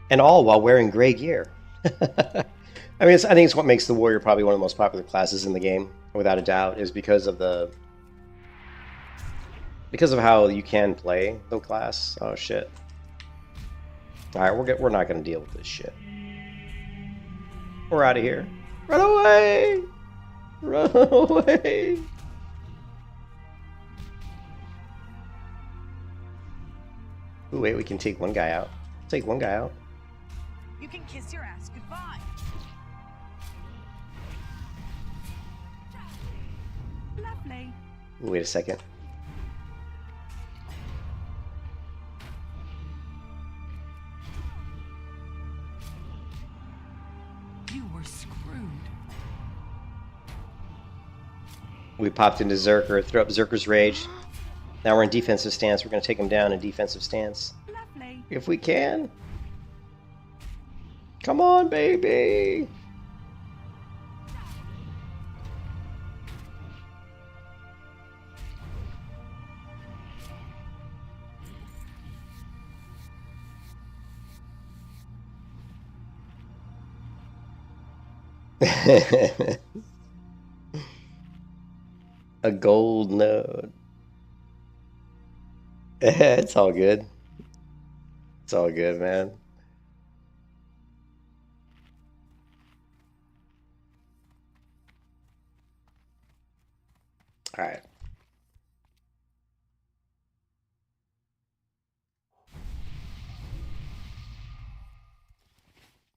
And all while wearing gray gear. I mean, I think it's what makes the warrior probably one of the most popular classes in the game, without a doubt, is because of how you can play the class. Oh shit! All right, we're not gonna deal with this shit. We're out of here. Run away! Run away! Ooh, wait, we can take one guy out. Take one guy out. You can kiss your ass goodbye. Lovely. Ooh, wait a second. You were screwed. We popped into Zerker, threw up Zerker's Rage. Now we're in defensive stance. We're going to take him down in defensive stance. Lovely. If we can. Come on, baby! A gold node. It's all good. It's all good, man. All right.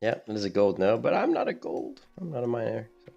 Yep, it is a gold node, but I'm not a gold. I'm not a miner. So.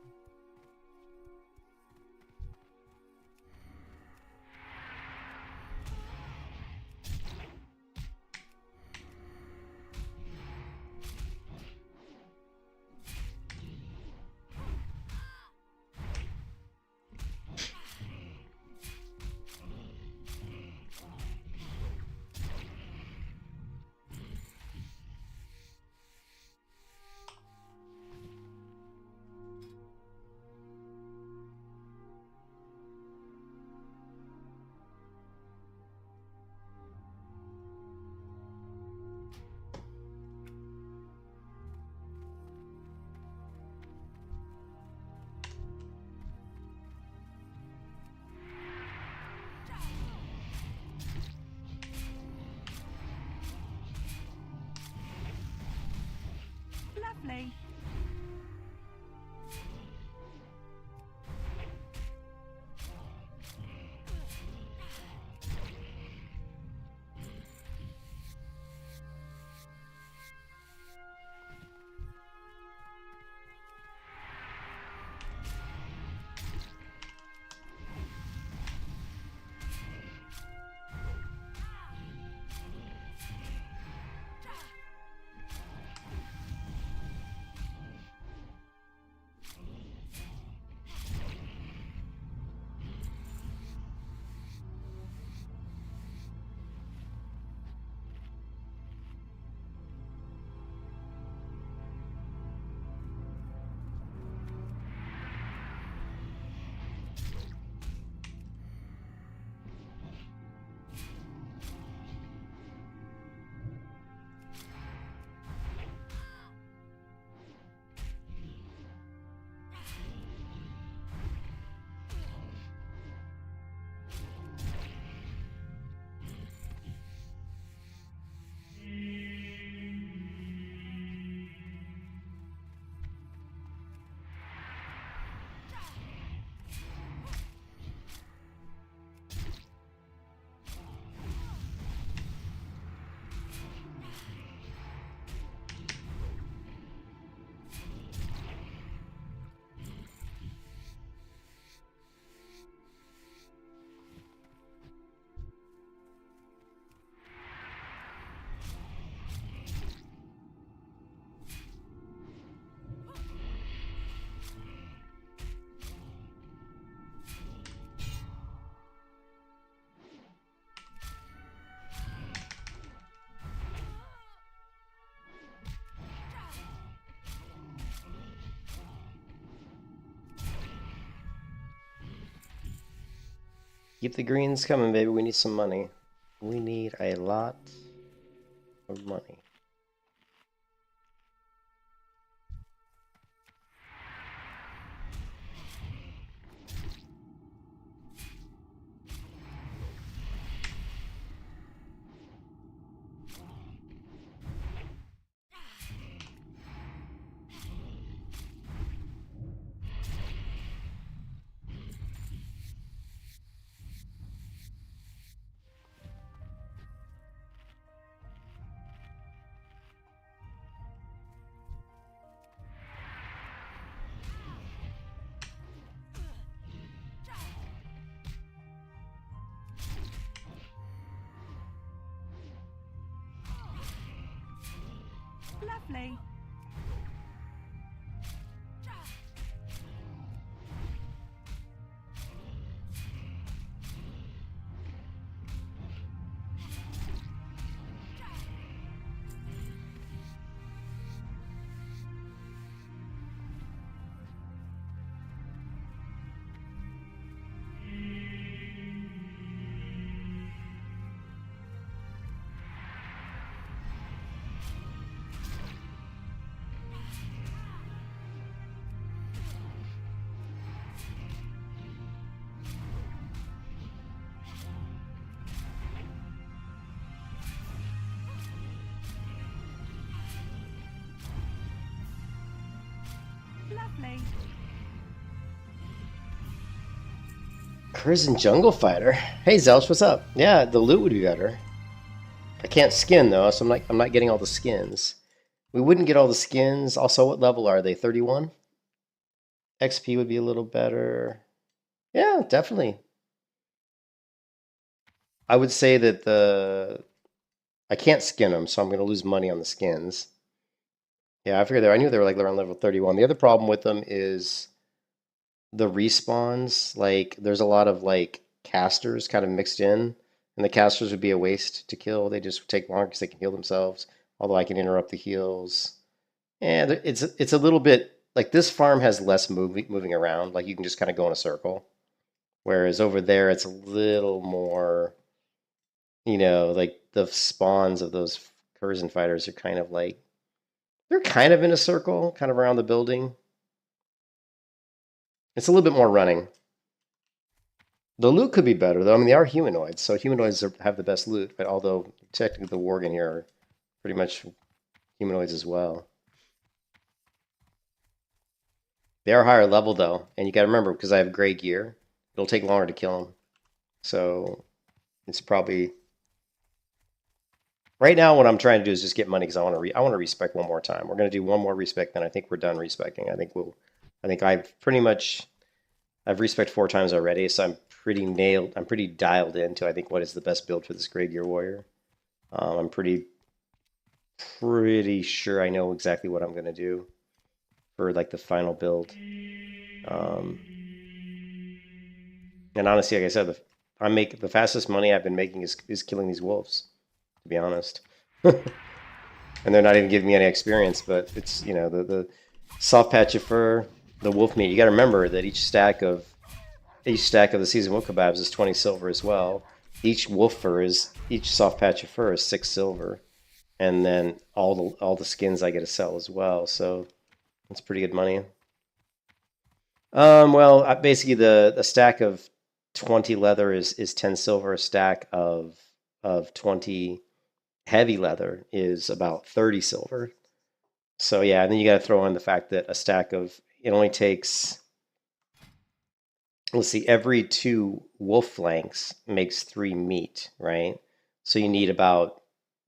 Lovely. Keep the greens coming, baby. We need some money. We need a lot of money. Lovely. Lovely. Prison Jungle Fighter. Hey Zelch, what's up? Yeah, the loot would be better. I can't skin though, so I'm not getting all the skins. We wouldn't get all the skins. Also, what level are they? 31? XP would be a little better. Yeah, definitely. I would say that I can't skin them, so I'm going to lose money on the skins. Yeah, I knew they were like around level 31. The other problem with them is the respawns. Like, there's a lot of like casters kind of mixed in, and the casters would be a waste to kill. They just take longer because they can heal themselves. Although I can interrupt the heals. And it's a little bit like this farm has less moving around. Like you can just kind of go in a circle. Whereas over there, it's a little more, like the spawns of those Curzon fighters are kind of like, they're kind of in a circle, kind of around the building. It's a little bit more running. The loot could be better, though. I mean, they are humanoids, so humanoids have the best loot, but although technically the Worgen here are pretty much humanoids as well. They are higher level though, and you got to remember because I have gray gear, it'll take longer to kill them. So it's probably right now what I'm trying to do is just get money because I want to respec one more time. We're gonna do one more respec, then I think we're done respecing. I think I've respec 4 times already, so I'm pretty dialed into I think what is the best build for this Gray Gear Warrior. I'm pretty sure I know exactly what I'm gonna do for like the final build. And honestly, like I said, the fastest money I've been making is killing these wolves, to be honest. And they're not even giving me any experience, but it's, you know, the soft patch of fur, the wolf meat. You got to remember that each stack of the seasoned wolf kebabs is 20 silver as well. Each soft patch of fur is 6 silver, and then all the skins I get to sell as well. So that's pretty good money. Well, basically the stack of 20 leather is 10 silver. A stack of 20 heavy leather is about 30 silver. So yeah, and then you got to throw in the fact that a stack of it only takes, let's see, every 2 wolf flanks makes 3 meat, right? So you need about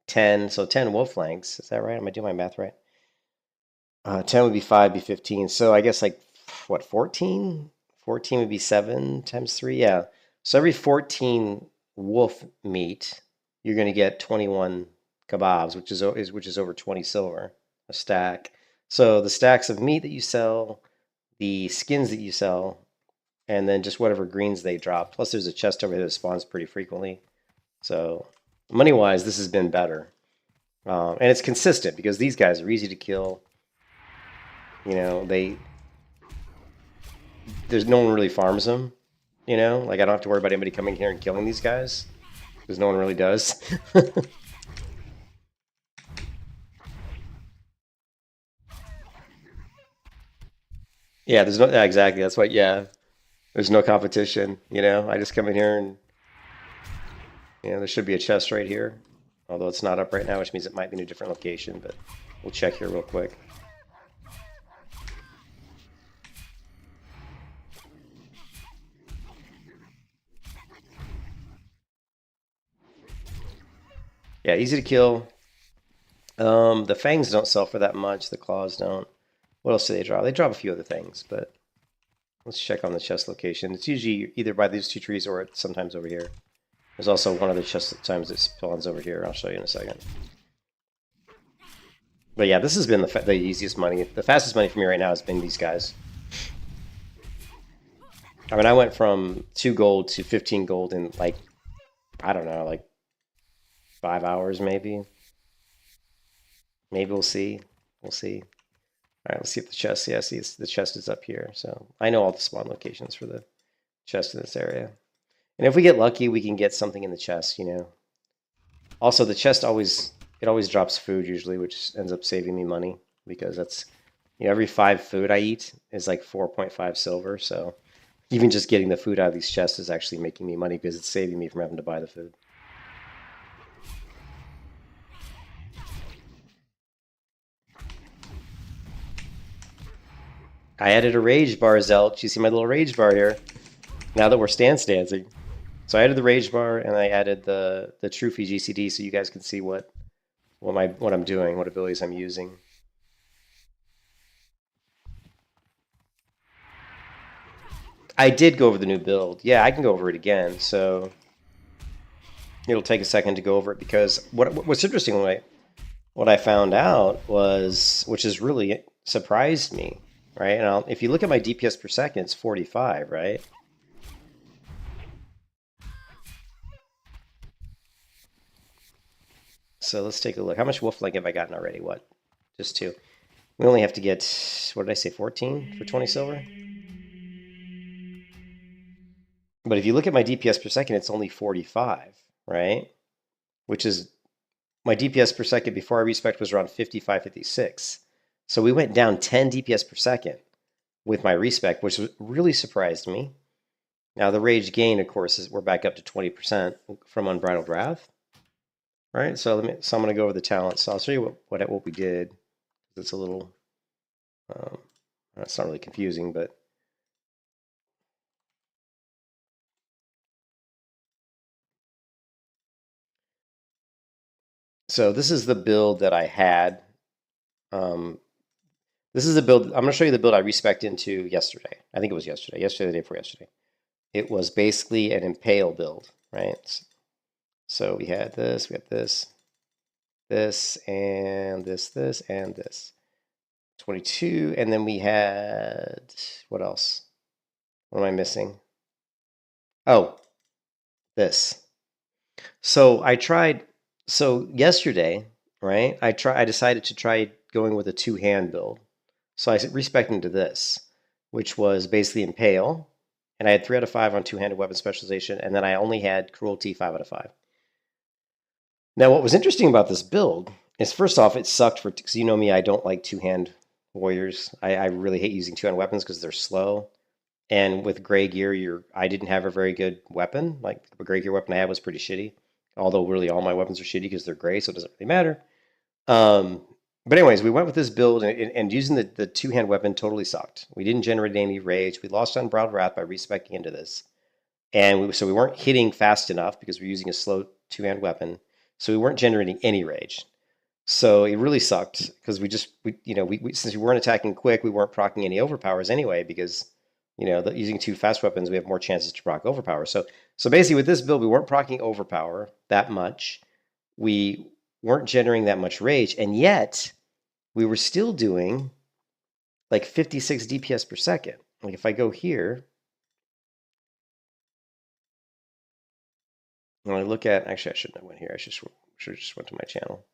10. So 10 wolf flanks. Is that right? Am I doing my math right? 10 would be 5, be 15. So I guess like what, 14? 14 would be 7 times 3. Yeah. So every 14 wolf meat, you're going to get 21 kebabs, which is over 20 silver a stack. So the stacks of meat that you sell, the skins that you sell, and then just whatever greens they drop. Plus, there's a chest over here that spawns pretty frequently. So money-wise, this has been better, and it's consistent because these guys are easy to kill. You know, there's no one really farms them. You know, like I don't have to worry about anybody coming here and killing these guys because no one really does. Yeah, exactly. That's why. Yeah, there's no competition. You know, I just come in here and there should be a chest right here, although it's not up right now, which means it might be in a different location. But we'll check here real quick. Yeah, easy to kill. The fangs don't sell for that much. The claws don't. What else do they drop? They drop a few other things, but let's check on the chest location. It's usually either by these 2 trees or sometimes over here. There's also one other chest at times that spawns over here. I'll show you in a second. But yeah, this has been the easiest money. The fastest money for me right now has been these guys. I mean, I went from 2 gold to 15 gold in like, I don't know, like 5 hours maybe. Maybe we'll see. We'll see. All right, let's see if the chest. Yeah, see, the chest is up here. So I know all the spawn locations for the chest in this area. And if we get lucky, we can get something in the chest, you know. Also, the chest always drops food usually, which ends up saving me money because that's, every 5 food I eat is like 4.5 silver. So even just getting the food out of these chests is actually making me money because it's saving me from having to buy the food. I added a rage bar, Zelt. You see my little rage bar here? Now that we're stance dancing. So I added the rage bar and I added the Trophy GCD so you guys can see what I'm doing, what abilities I'm using. I did go over the new build. Yeah, I can go over it again. So it'll take a second to go over it because what's interesting, what I found out was, which has really surprised me, right? And if you look at my DPS per second, it's 45, right? So let's take a look. How much wolf flank have I gotten already? What? Just 2. We only have to get, what did I say, 14 for 20 silver? But if you look at my DPS per second, it's only 45, right? Which is, my DPS per second before I respec was around 55, 56. So we went down 10 DPS per second with my respec, which really surprised me. Now the rage gain, of course, we're back up to 20% from Unbridled Wrath. Right, so I'm going to go over the talents. So I'll show you what we did. It's a little. All It's not really confusing, but so this is the build that I had. This is a build. I'm going to show you the build I respec'd into yesterday. I think it was yesterday. Yesterday, the day before yesterday. It was basically an impale build, right? So we had this, this, and this, and this. 22, and then we had, what else? What am I missing? Oh, this. So I tried, so yesterday, right? I decided to try going with a two-hand build. So I respec'd into this, which was basically impale, and I had 3 out of 5 on two-handed weapon specialization, and then I only had cruelty 5 out of 5. Now, what was interesting about this build is, first off, it sucked for, because you know me, I don't like two-hand warriors. I really hate using two-hand weapons because they're slow. And with gray gear, I didn't have a very good weapon. Like, the gray gear weapon I had was pretty shitty. Although, really, all my weapons are shitty because they're gray, so it doesn't really matter. But anyways, we went with this build, and using the two-hand weapon totally sucked. We didn't generate any rage. We lost on Broad Wrath by respecing into this. And so we weren't hitting fast enough because we're using a slow two-hand weapon. So we weren't generating any rage. So it really sucked because since we weren't attacking quick, we weren't proccing any overpowers anyway because, using two fast weapons, we have more chances to proc overpower. So basically with this build, we weren't proccing overpower that much. We weren't generating that much rage, and yet we were still doing like 56 DPS per second. Like if I go here, when I look at, actually I shouldn't have went here. I should have just went to my channel.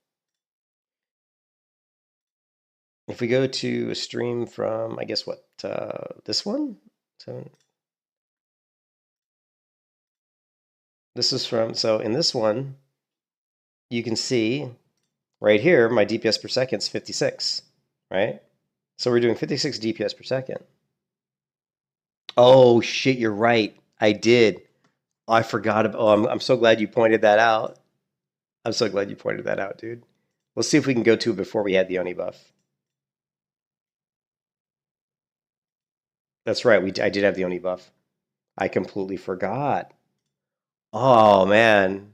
If we go to a stream from, I guess what, this one? So this is from, so in this one, you can see right here, my DPS per second is 56, right? So we're doing 56 DPS per second. Oh shit, you're right. I did. I forgot about, oh, I'm so glad you pointed that out. I'm so glad you pointed that out, dude. Let's see if we can go to it before we had the Oni buff. That's right, I did have the Oni buff. I completely forgot. Oh, man.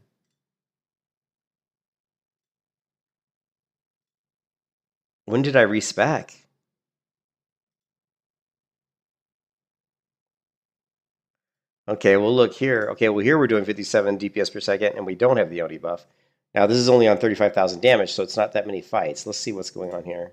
When did I respec? Okay, well, look here. Okay, well, here we're doing 57 DPS per second, and we don't have the Oni buff. Now, this is only on 35,000 damage, so it's not that many fights. Let's see what's going on here.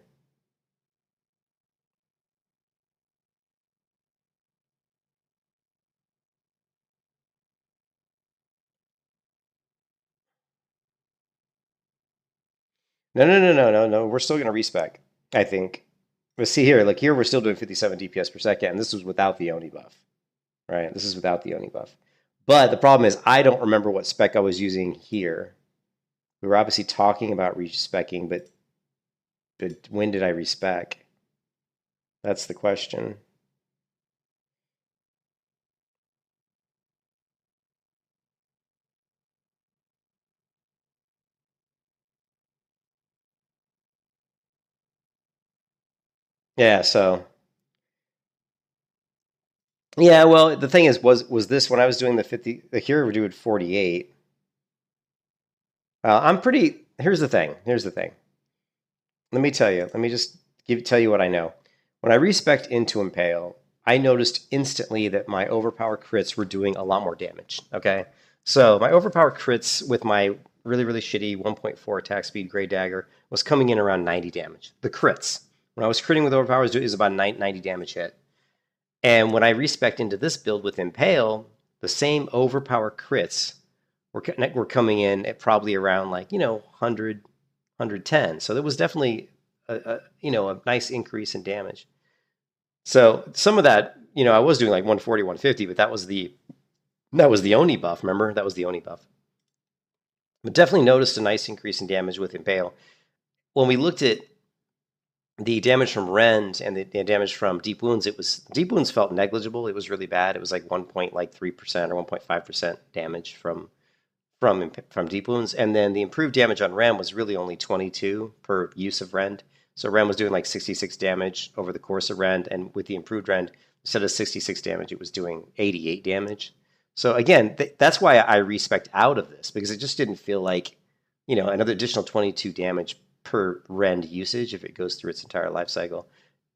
No. We're still going to respec, I think. But see here, like here, we're still doing 57 DPS per second, and this was without the Oni buff, right? This is without the Oni buff. But the problem is, I don't remember what spec I was using here. We were obviously talking about respecking, but when did I respec? That's the question. Yeah, so yeah, well, the thing is, was this when I was doing the 50? Here we're doing 48. I'm pretty. Here's the thing. Let me tell you. Let me just tell you what I know. When I respec'd into Impale, I noticed instantly that my overpower crits were doing a lot more damage. Okay, so my overpower crits with my really shitty 1.4 attack speed Grey Dagger was coming in around 90 damage. The crits. When I was critting with overpower, it was about 90 damage hit. And when I respec'd into this build with Impale, the same overpower crits were coming in at probably around 100, 110. So there was definitely a nice increase in damage. So some of that, I was doing like 140, 150, but that was the Oni buff. Remember, that was the Oni buff. But definitely noticed a nice increase in damage with Impale. When we looked at the damage from Rend and the damage from Deep Wounds, Deep Wounds felt negligible. It was really bad. It was like 1.3% or 1.5% damage from Deep Wounds, and then the improved damage on Rend was really only 22 per use of Rend. So Rend was doing like 66 damage over the course of Rend, and with the improved Rend, instead of 66 damage, it was doing 88 damage. So again, that's why I respec out of this, because it just didn't feel like, you know, another additional 22 damage per Rend usage if it goes through its entire life cycle.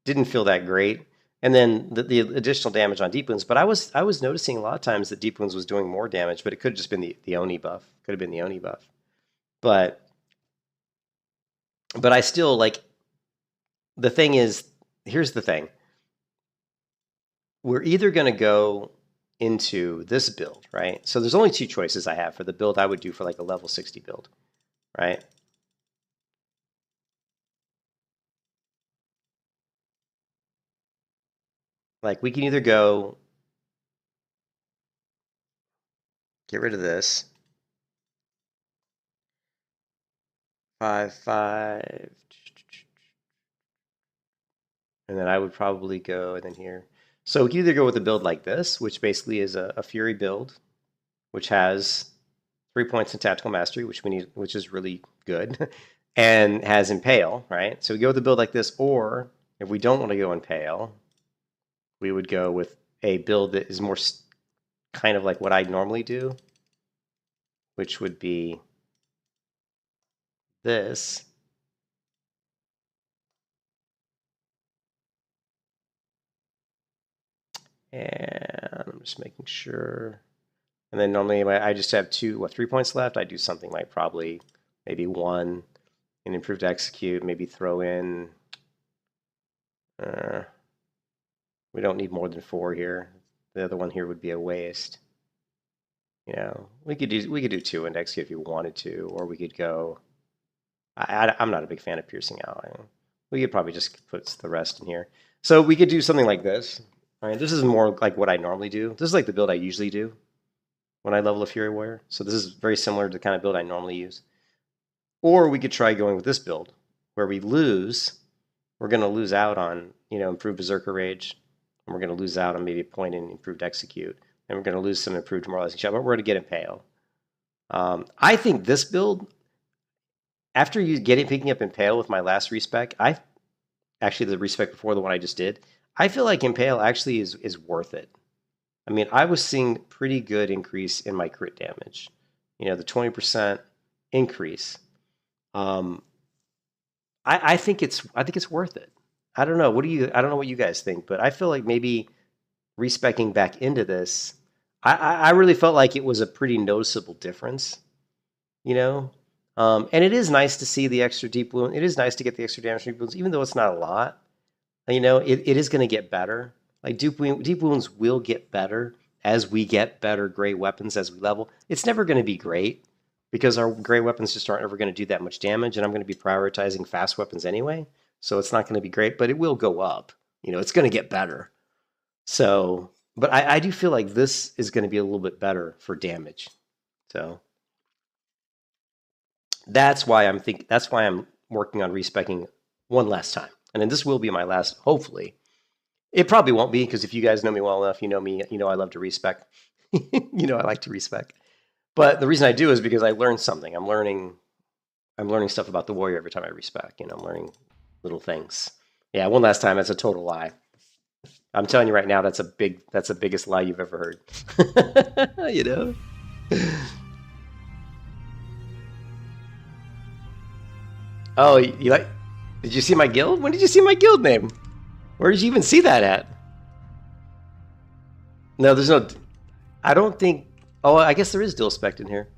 Didn't feel that great. And then the additional damage on Deep Wounds, but I was noticing a lot of times that Deep Wounds was doing more damage, but it could have just been the Oni buff. Could have been the Oni buff. But I still, like, the thing is, here's the thing. We're either going to go into this build, right? So there's only two choices I have for the build I would do for like a level 60 build, right? Like, we can either go get rid of this 5/5, and then I would probably go and then here. So we can either go with a build like this, which basically is a Fury build, which has 3 points in tactical mastery, which we need, which is really good, and has Impale, right? So we go with a build like this, or if we don't want to go Impale, we would go with a build that is more kind of like what I normally do, which would be this. And I'm just making sure. And then normally I just have 3 points left. I do something like probably maybe 1 in improved execute, maybe throw in. We don't need more than 4 here. The other one here would be a waste. You know, we could do 2 in execute if you wanted to, or we could go. I'm not a big fan of piercing out. We could probably just put the rest in here. So we could do something like this. All right, this is more like what I normally do. This is like the build I usually do when I level a Fury Warrior. So this is very similar to the kind of build I normally use. Or we could try going with this build, where we lose. We're going to lose out on, you know, improved Berserker Rage, and we're going to lose out on maybe a point in improved Execute, and we're going to lose some improved Demoralizing Shot, but we're going to get Impale. I think this build, after you picking up Impale with my last respec, actually the respec before the one I just did, I feel like Impale actually is worth it. I mean, I was seeing pretty good increase in my crit damage. You know, the 20% increase. I think it's worth it. I don't know. I don't know what you guys think, but I feel like maybe respecing back into this, I really felt like it was a pretty noticeable difference. You know? And it is nice to see the extra deep wound. It is nice to get the extra damage from deep wounds, even though it's not a lot. You know, it is going to get better. Like deep wounds will get better as we get better gray weapons as we level. It's never going to be great because our gray weapons just aren't ever going to do that much damage, and I'm going to be prioritizing fast weapons anyway. So it's not going to be great, but it will go up. You know, it's going to get better. So, but I do feel like this is going to be a little bit better for damage. So that's why I'm working on respecing one last time. And then this will be my last, hopefully. It probably won't be, because if you guys know me well enough, you know me, you know I love to respec. You know I like to respec. But the reason I do is because I learned something. I'm learning stuff about the warrior every time I respec. You know, I'm learning little things. Yeah, one last time, that's a total lie. I'm telling you right now, that's the biggest lie you've ever heard. You know? Oh, you like... Did you see my guild? When did you see my guild name? Where did you even see that at? No, there's no... I don't think... Oh, I guess there is dual spec in here.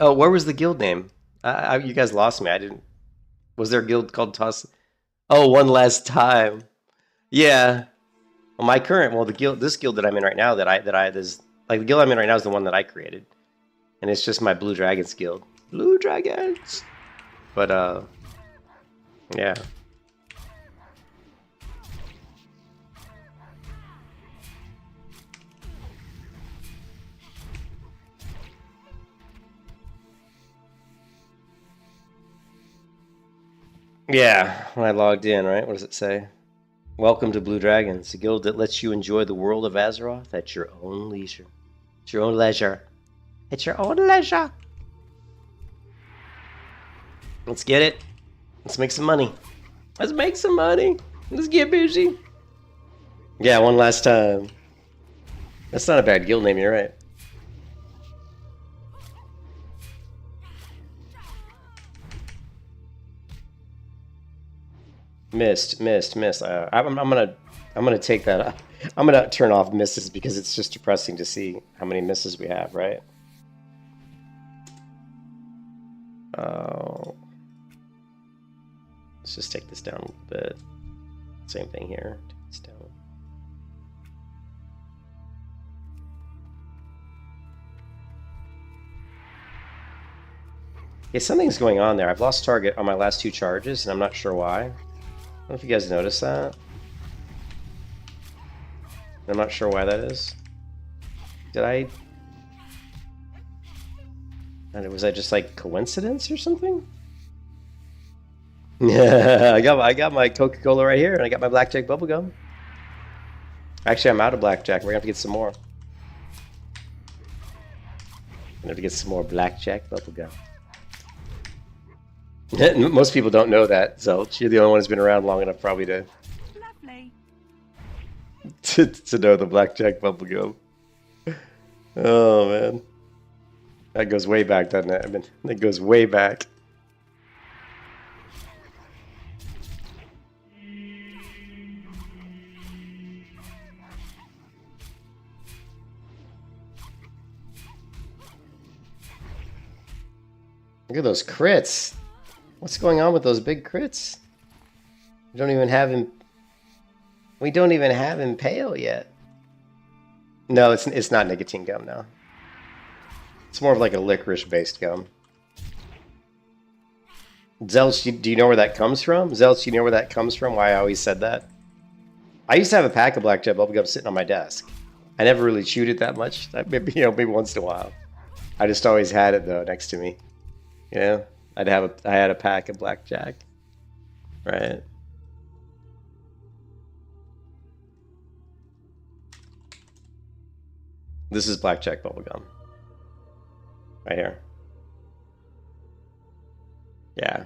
Oh, where was the guild name? You guys lost me. I didn't... Was there a guild called Toss... Oh, One Last Time. Yeah. Well, this guild that I'm in right now, the guild I'm in right now is the one that I created. And it's just my Blue Dragons guild. Blue Dragons! But, yeah. Yeah, when I logged in, right? What does it say? Welcome to Blue Dragons, a guild that lets you enjoy the world of Azeroth at your own leisure. It's your own leisure. It's your own leisure. Let's get it. Let's make some money. Let's make some money. Let's get busy. Yeah, one last time. That's not a bad guild name, you're right. Missed. I'm gonna take that. I'm gonna turn off misses because it's just depressing to see how many misses we have, right? Let's just take this down a little bit. Same thing here. Take this down. Yeah, something's going on there. I've lost target on my last 2 charges, and I'm not sure why. I don't know if you guys noticed that. I'm not sure why that is. Did I... Was that just like coincidence or something? Yeah, I got my Coca-Cola right here, and I got my blackjack bubblegum. Actually, I'm out of blackjack. We're gonna have to get some more. I'm gonna have to get some more blackjack bubblegum. Most people don't know that, Zelch. You're the only one who's been around long enough probably to Lovely. to know the blackjack bubblegum. Oh man. That goes way back, doesn't it? I mean, that goes way back. Look at those crits. What's going on with those big crits? We don't even have him. We don't even have Impale yet. No, it's not nicotine gum now. It's more of like a licorice-based gum. Zelch, do you know where that comes from? Zelch, do you know where that comes from? Why I always said that? I used to have a pack of blackjack bubblegum sitting on my desk. I never really chewed it that much. Maybe once in a while. I just always had it though next to me. You know, I had a pack of blackjack, right? This is blackjack bubblegum. Right here. Yeah.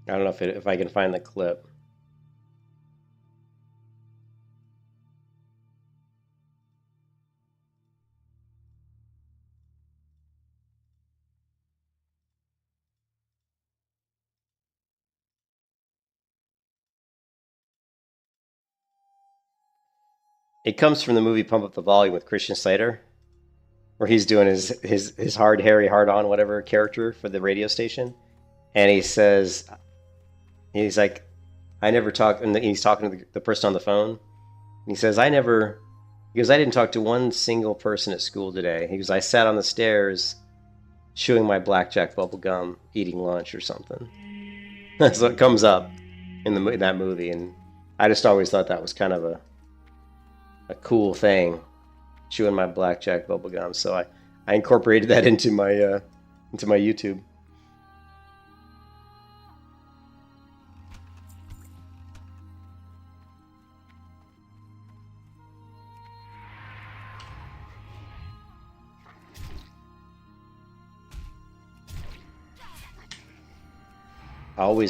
I don't know if I can find the clip. It comes from the movie Pump Up the Volume with Christian Slater, where he's doing his hard, hairy, hard-on, whatever character for the radio station. And he says, he's like, I never talk, and he's talking to the person on the phone. And he says, I didn't talk to one single person at school today. He goes, I sat on the stairs chewing my blackjack bubble gum, eating lunch or something. So it comes up in that movie, and I just always thought that was kind of a cool thing, chewing my blackjack bubble gum. So I incorporated that into my YouTube.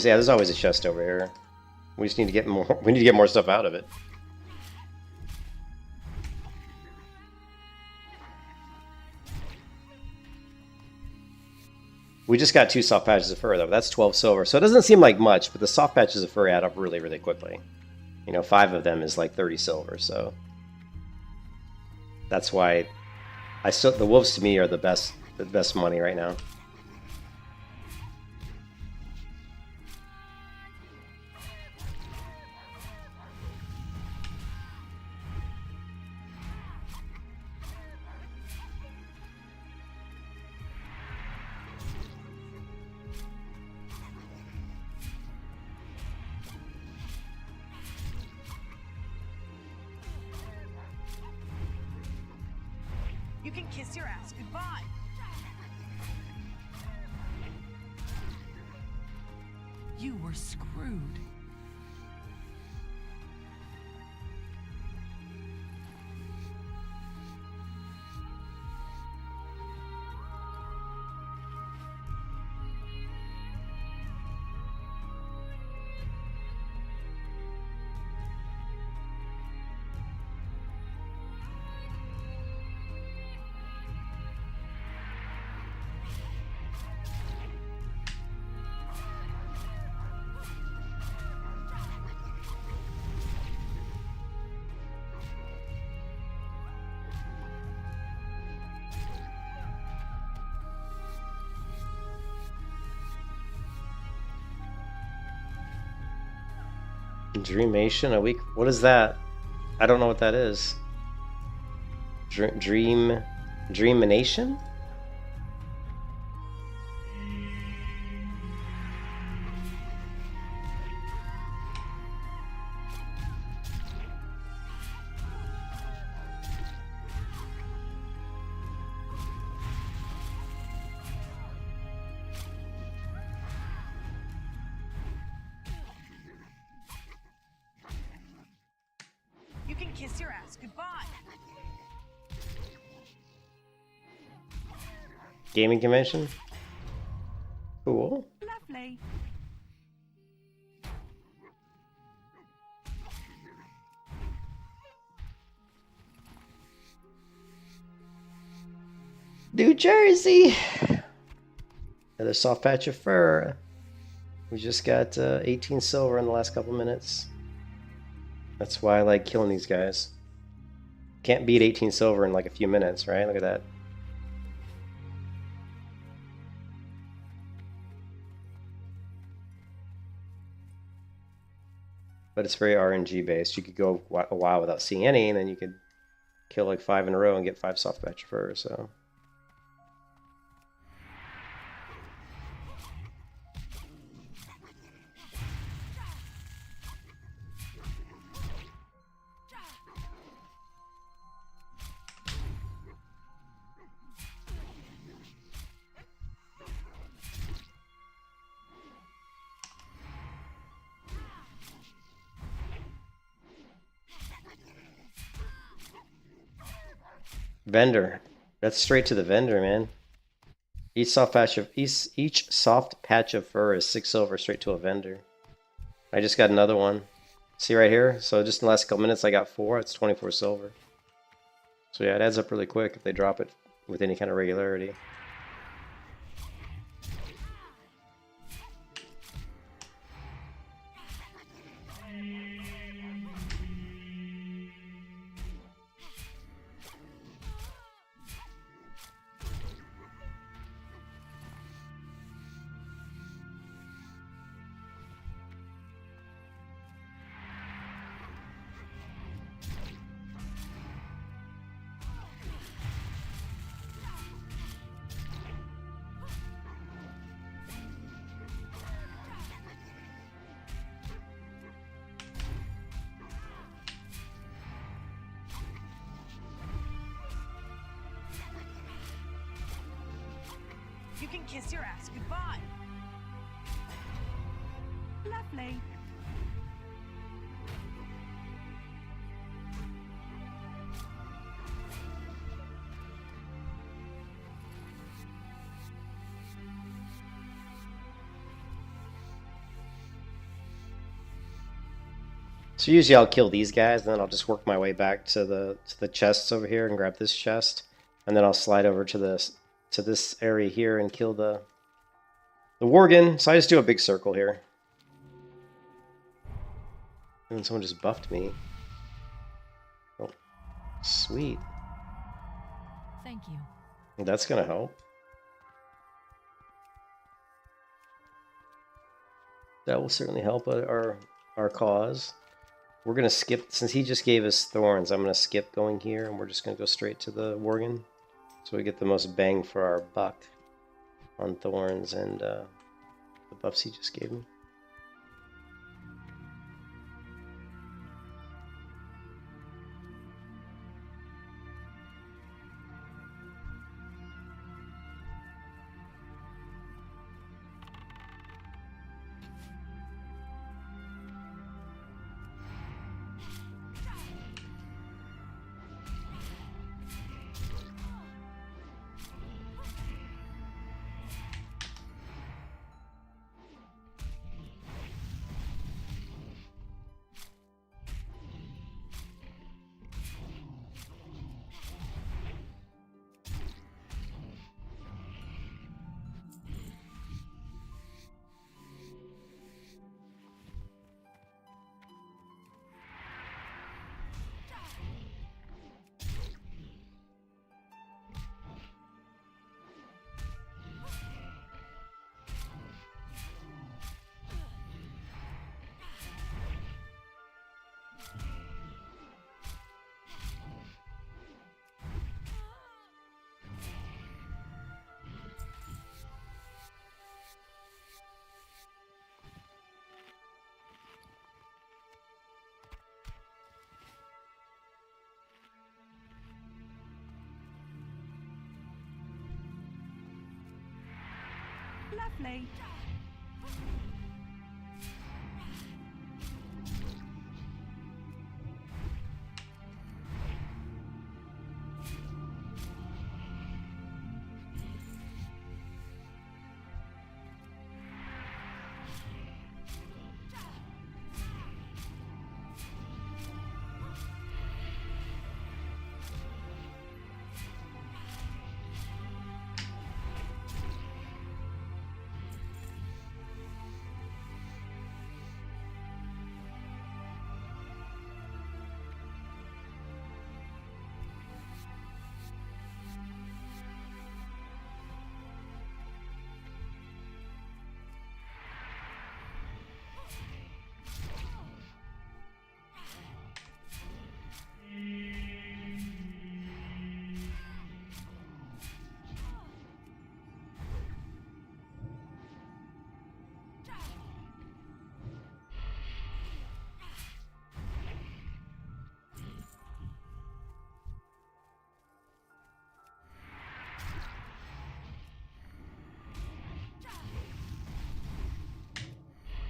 Yeah, there's always a chest over here. We just need to get more. We need to get more stuff out of it. We just got 2 soft patches of fur though. That's 12 silver, so it doesn't seem like much, but the soft patches of fur add up really, really quickly. You know, 5 of them is like 30 silver, so that's why the wolves to me are the best money right now. You can kiss your ass goodbye. You were screwed. Dreamation a week. What is that? I don't know what that is. Dreamination? You can kiss your ass goodbye. Gaming convention? Cool. Lovely. New Jersey! Another soft patch of fur. We just got 18 silver in the last couple minutes. That's why I like killing these guys. Can't beat 18 silver in like a few minutes, right? Look at that. But it's very RNG based. You could go a while without seeing any, and then you could kill like 5 in a row and get 5 soft patch of fur, so... Vendor. That's straight to the vendor, man. Each soft patch of fur is 6 silver straight to a vendor. I just got another one. See right here? So just in the last couple minutes I got 4. It's 24 silver. So yeah, it adds up really quick if they drop it with any kind of regularity. You can kiss your ass goodbye. Lovely. So usually I'll kill these guys, and then I'll just work my way back to the chests over here and grab this chest, and then I'll slide over to this area here and kill the worgen. So I just do a big circle here. And then someone just buffed me. Oh, sweet. Thank you. That's gonna help. That will certainly help our cause. We're gonna skip, since he just gave us thorns, I'm gonna skip going here, and we're just gonna go straight to the worgen. So we get the most bang for our buck on thorns and the buffs he just gave me. Lovely.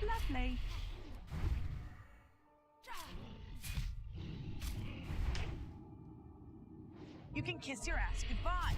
Lovely. You can kiss your ass goodbye.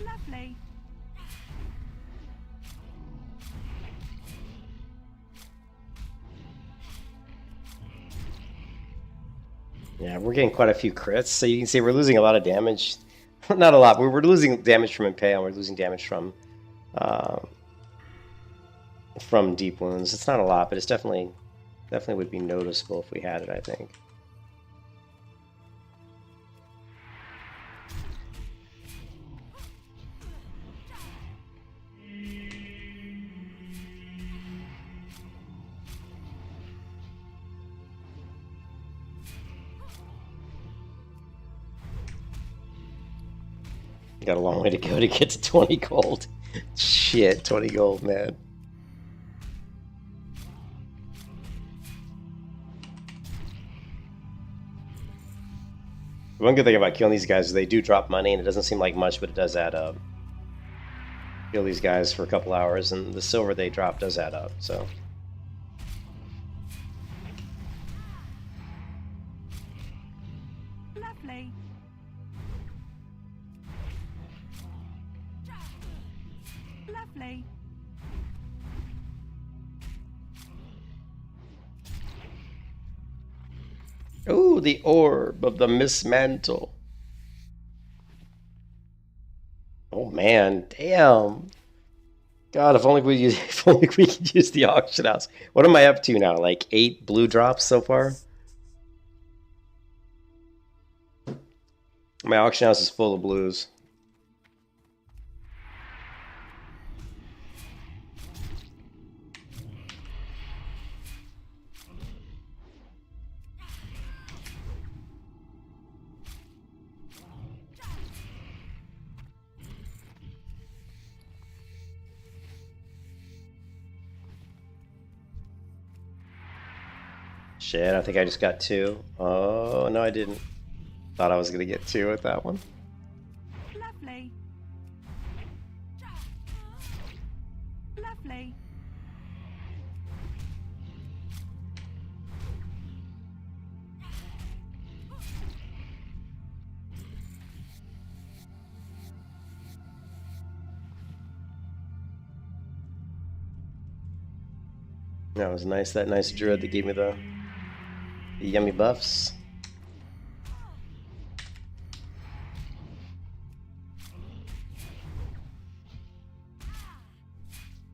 Lovely. Yeah, we're getting quite a few crits, so you can see we're losing a lot of damage. Not a lot, but we're losing damage from Impale, and we're losing damage uh, from deep wounds. It's not a lot, but it's definitely would be noticeable if we had it, I think. Got a long way to go to get to 20 gold. Shit, 20 gold, man. One good thing about killing these guys is they do drop money, and it doesn't seem like much, but it does add up. Kill these guys for a couple hours, and the silver they drop does add up, so... Lovely. Lovely. Ooh, the orb of the mismantle. Oh man, damn. God, if only we use, if only we could use the auction house. What am I up to now? Like 8 blue drops so far? My auction house is full of blues. Shit, I think I just got 2. Oh, no I didn't. Thought I was gonna get 2 with that one. Lovely. Lovely. That was nice. That nice druid that gave me the Yummy buffs.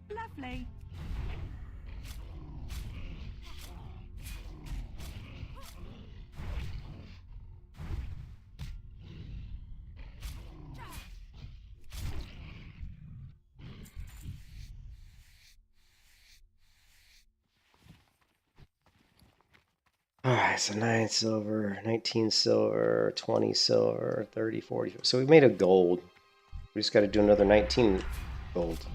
Lovely. Alright, so 9 silver, 19 silver, 20 silver, 30, 40. So we made a gold. We just got to do another 19 gold.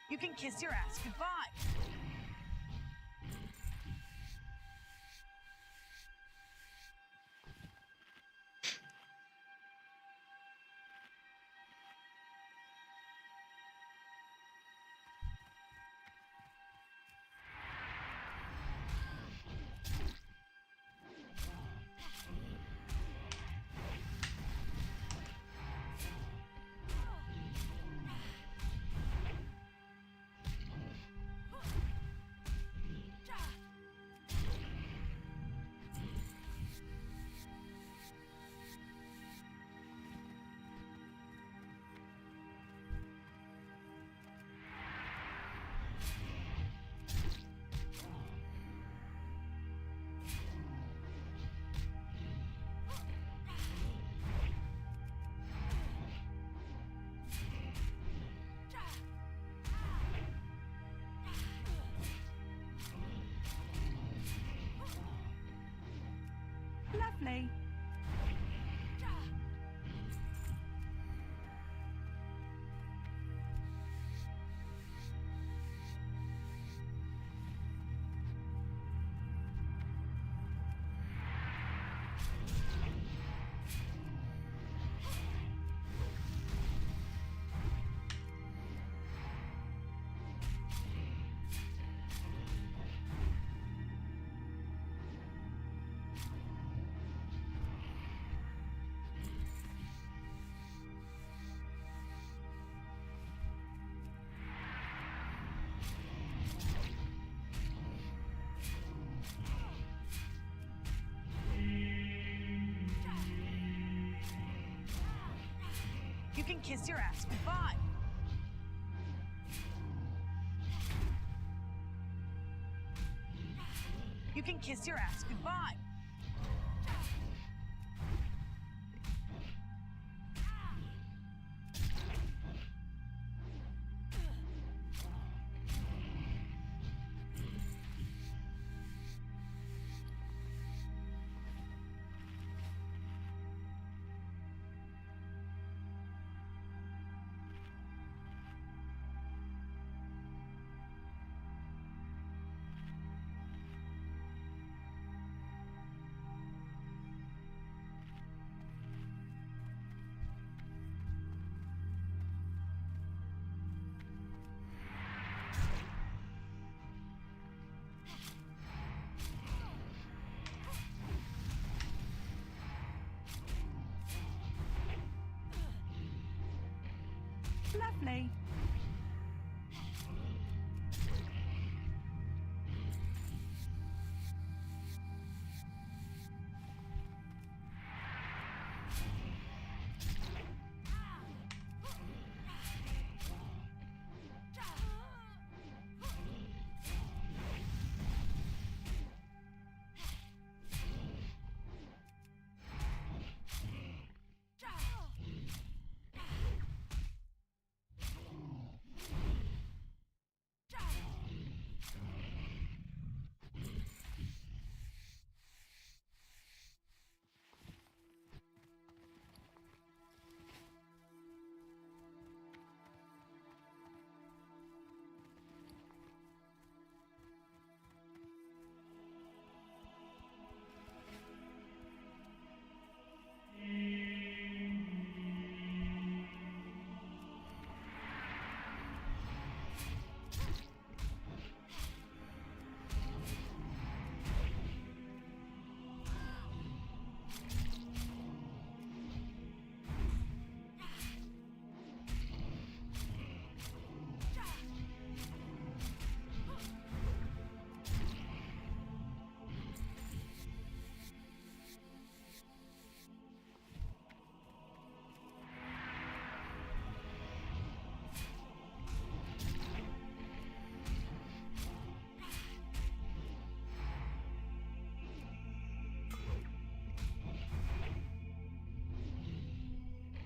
You can kiss your ass goodbye. Lovely. You can kiss your ass goodbye. You can kiss your ass goodbye. Lovely.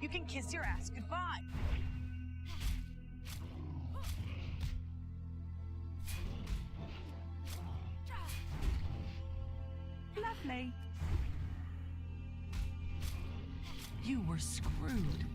You can kiss your ass goodbye. Lovely. You were screwed.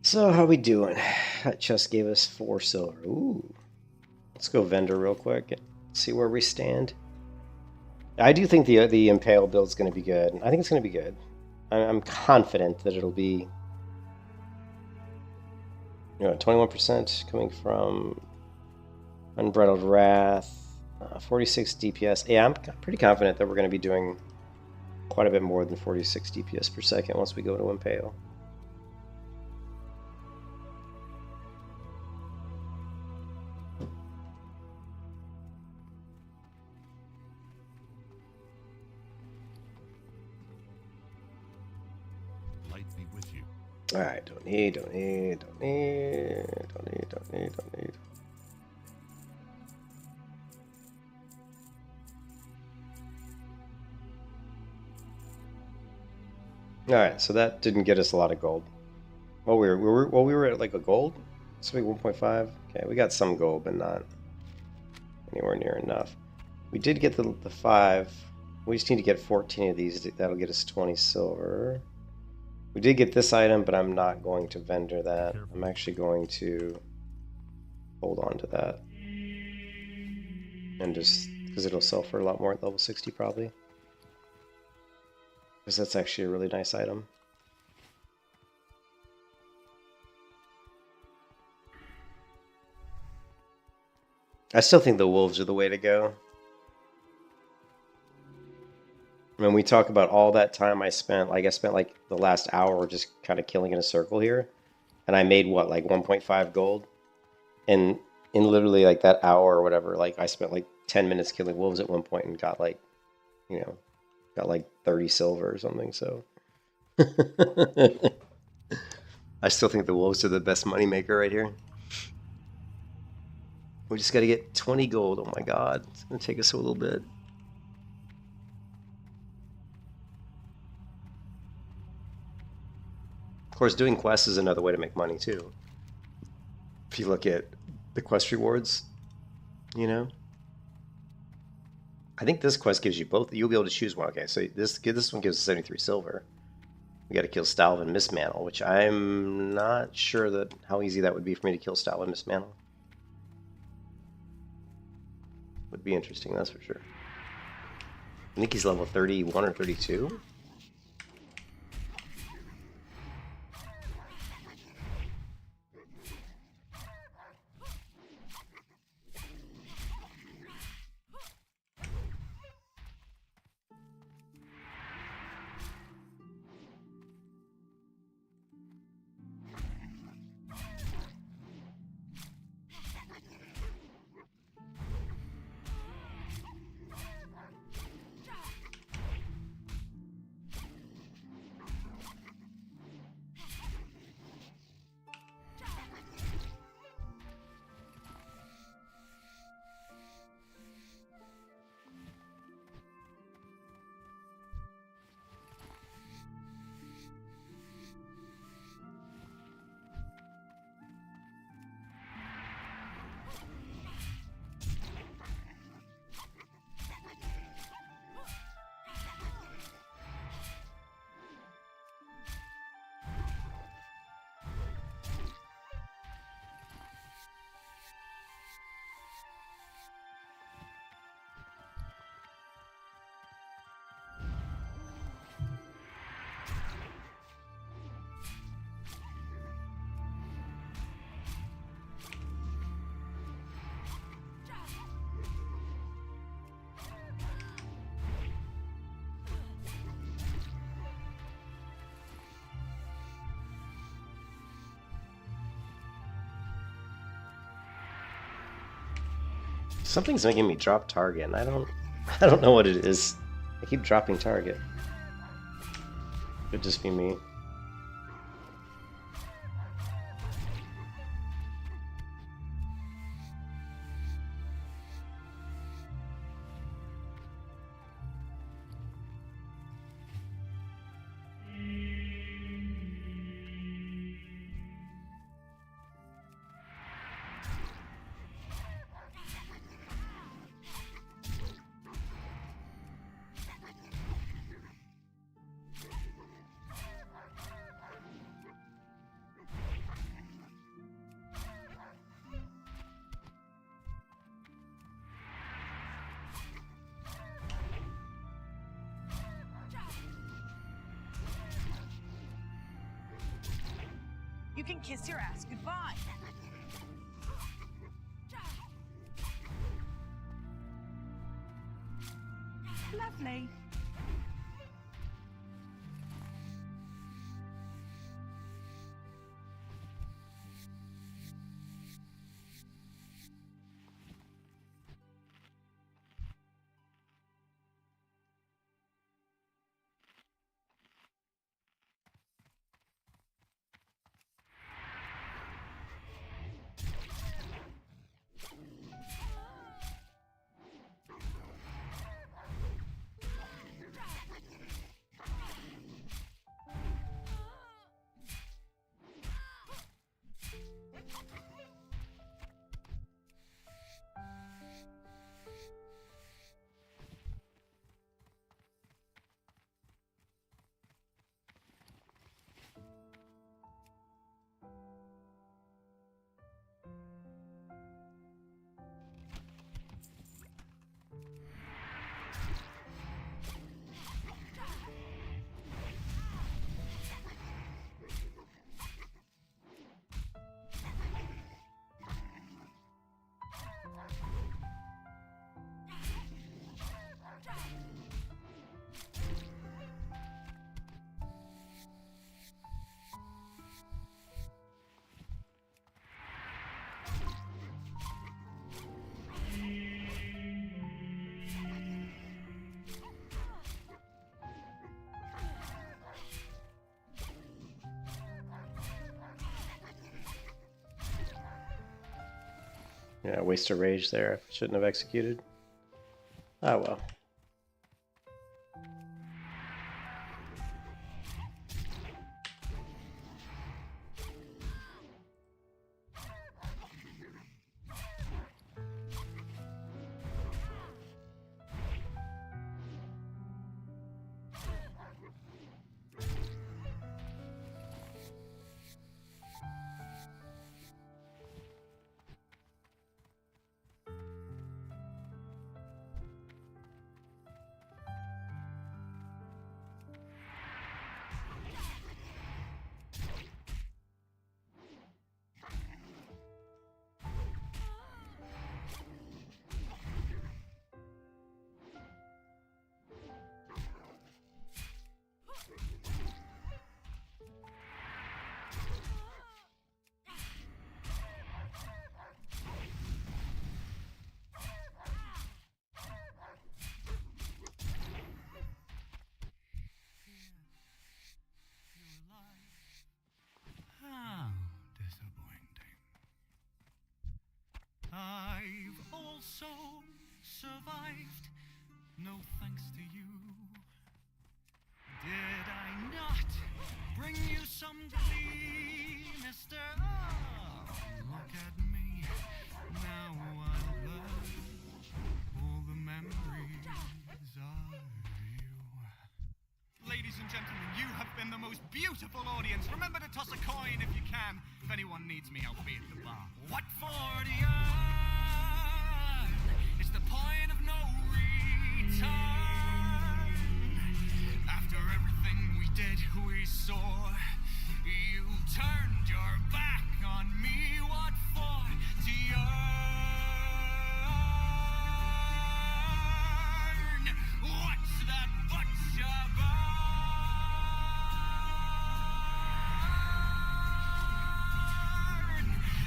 So how we doing? That chest gave us 4 silver. Ooh. Let's go vendor real quick and see where we stand. I do think the Impale build is going to be good. I think it's going to be good. I'm confident that it'll be 21% coming from Unbridled Wrath, 46 DPS. Yeah, I'm pretty confident that we're going to be doing quite a bit more than 46 DPS per second once we go to Impale. Alright, don't need. Alright, so that didn't get us a lot of gold. Well, we were at like a gold? So we 1.5? Okay, we got some gold, but not anywhere near enough. We did get the 5 We just need to get 14 of these. That'll get us 20 silver. We did get this item, but I'm not going to vendor that. I'm actually going to hold on to that. And just, because it'll sell for a lot more at level 60 probably. Because that's actually a really nice item. I still think the wolves are the way to go. When we talk about all that time I spent, like I spent like the last hour just kind of killing in a circle here. And I made what, like 1.5 gold? And in literally like that hour or whatever, like I spent like 10 minutes killing wolves at one point and got like, you know, got like 30 silver or something, so. I still think the wolves are the best moneymaker right here. We just gotta get 20 gold, oh my god. It's gonna take us a little bit. Of course, doing quests is another way to make money too. If you look at the quest rewards, you know. I think this quest gives you both. You'll be able to choose one. Okay, so this one gives us 73 silver. We got to kill Stalv and Mismantle, which I'm not sure that how easy that would be for me to kill Stalv and Mismantle. Would be interesting, that's for sure. I think he's level 31 or 32. Something's making me drop target, and I don't know what it is. I keep dropping target. Could just be me. You can kiss your ass goodbye. Lovely. Yeah, waste a rage there. Shouldn't have executed. Oh well. How disappointing. I've also survived, no thanks to you. Did I not bring you some glee, mister? Oh, look at me, now I'll burn all the memories of you. Ladies and gentlemen, you have been the most beautiful audience. Remember to toss a coin if you can. If anyone needs me, I'll be at the bar. What for the earn? It's the point of no return. After everything we did, we saw. You turned your back on me. What for? To earn? What's that butcher burn?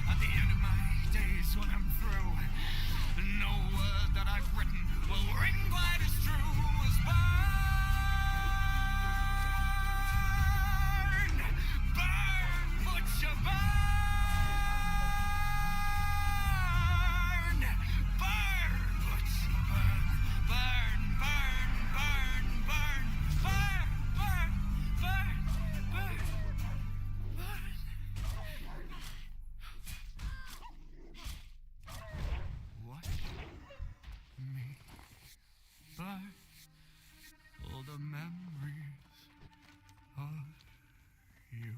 At the end of my days when I'm through, no word that I've written will ring quite as true as burn, burn, butcher, burn, burn, butcher, burn, burn, burn, burn, burn, burn, burn, burn, burn, burn. Watch me burn all the memories of you.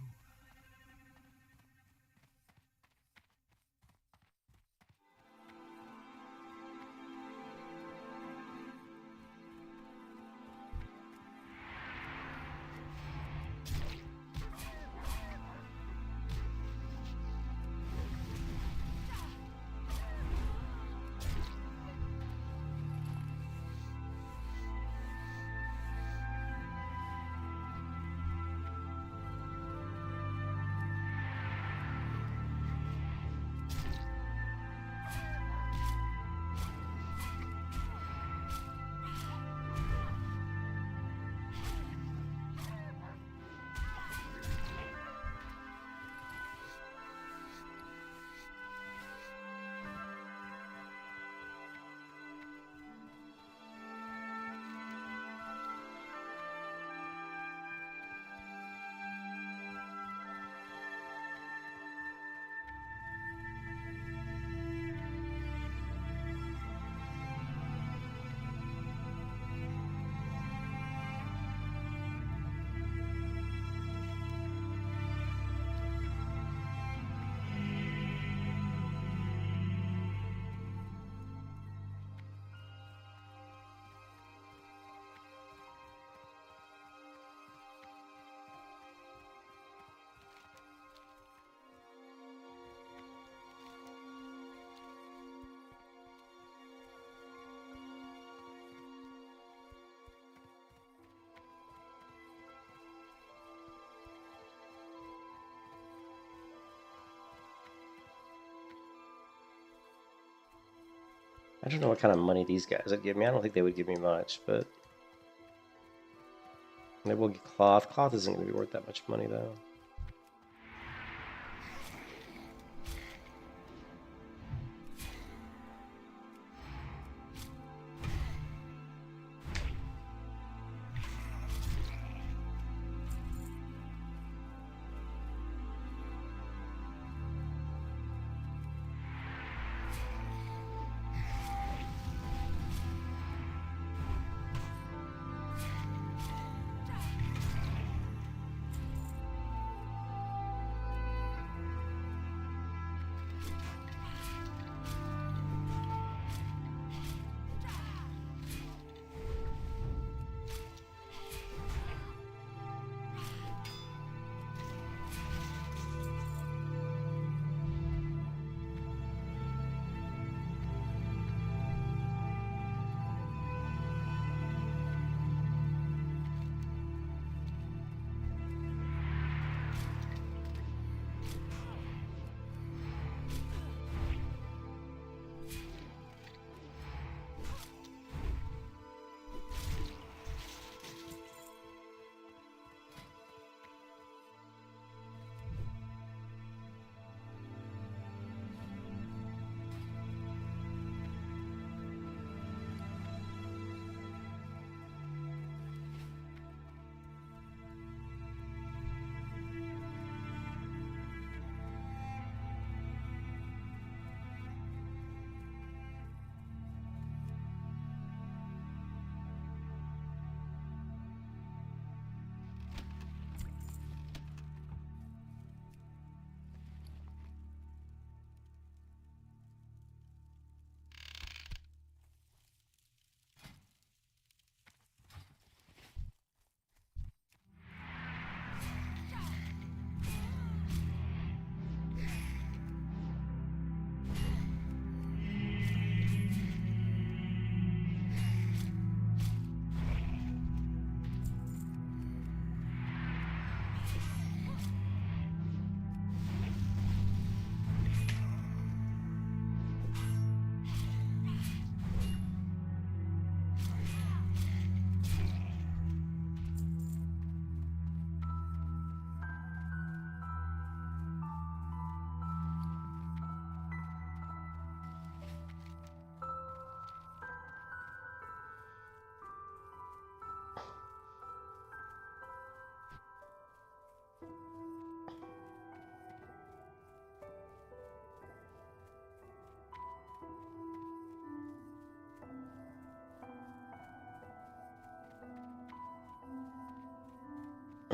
I don't know what kind of money these guys would give me. I don't think they would give me much, but they will get cloth. Cloth isn't going to be worth that much money, though.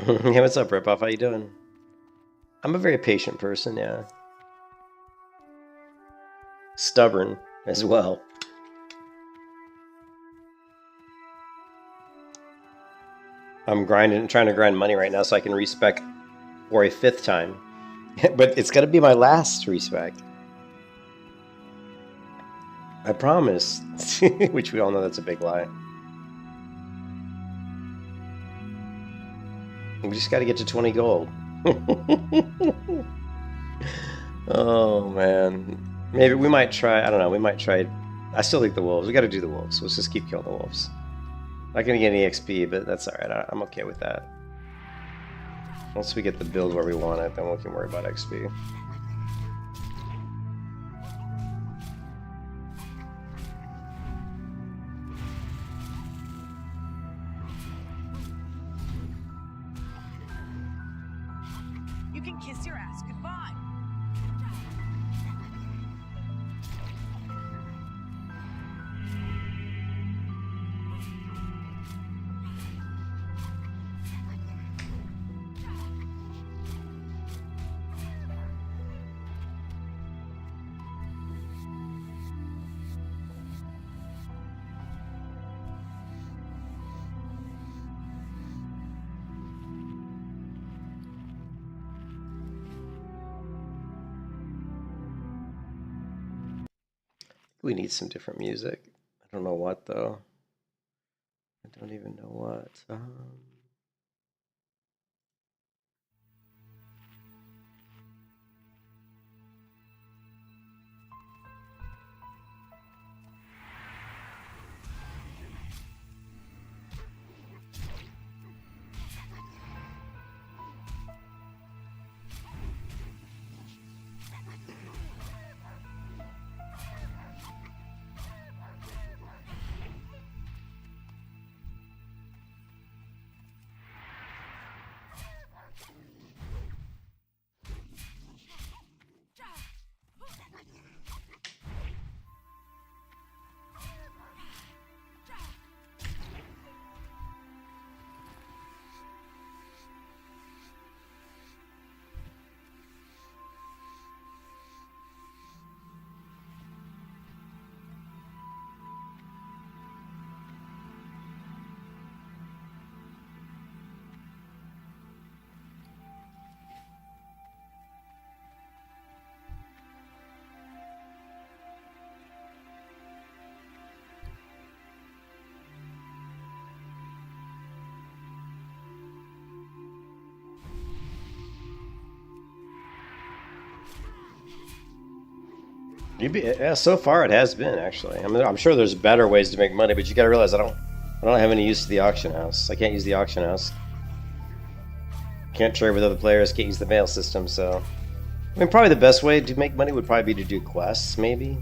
Hey, what's up, Ripoff? How you doing? I'm a very patient person, yeah. Stubborn as well. I'm trying to grind money right now so I can respec for a 5th time. But it's gonna be my last respec. I promise. Which we all know that's a big lie. We just gotta get to 20 gold. Oh man. Maybe we might try, I don't know, we might try. I still think the wolves. We gotta do the wolves. Let's just keep killing the wolves. Not gonna get any XP, but that's alright. I'm okay with that. Once we get the build where we want it, then we can worry about XP. You can kiss your ass goodbye. We need some different music. I don't know what though. I don't even know what. Yeah, so far it has been actually. I mean, I'm sure there's better ways to make money, but you gotta realize I don't have any use to the auction house. I can't use the auction house. Can't trade with other players. Can't use the mail system. So, I mean, probably the best way to make money would probably be to do quests, maybe,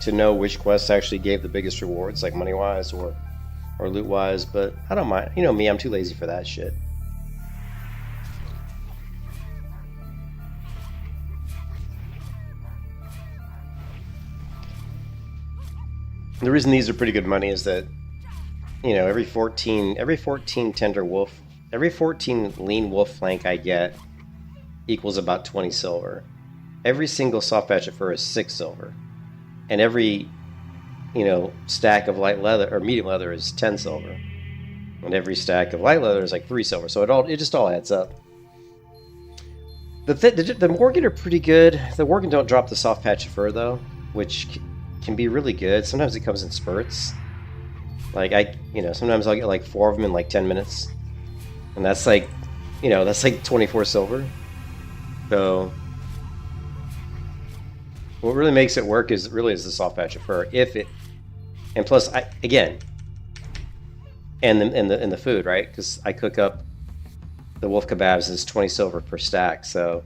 to know which quests actually gave the biggest rewards, like money wise or loot wise. But I don't mind. You know me, I'm too lazy for that shit. The reason these are pretty good money is that, you know, every 14 tender wolf, every 14 lean wolf flank I get equals about 20 silver. Every single soft patch of fur is 6 silver. And every, you know, stack of light leather or medium leather is 10 silver. And every stack of light leather is like 3 silver. So it just all adds up. The Worgen are pretty good. The Worgen don't drop the soft patch of fur though, which can be really good. Sometimes it comes in spurts. Like sometimes I'll get like 4 of them in like 10 minutes. And that's like, you know, that's like 24 silver. So what really makes it work is the soft patch of fur. And plus and the food, right? Because I cook up the wolf kebabs is 20 silver per stack. So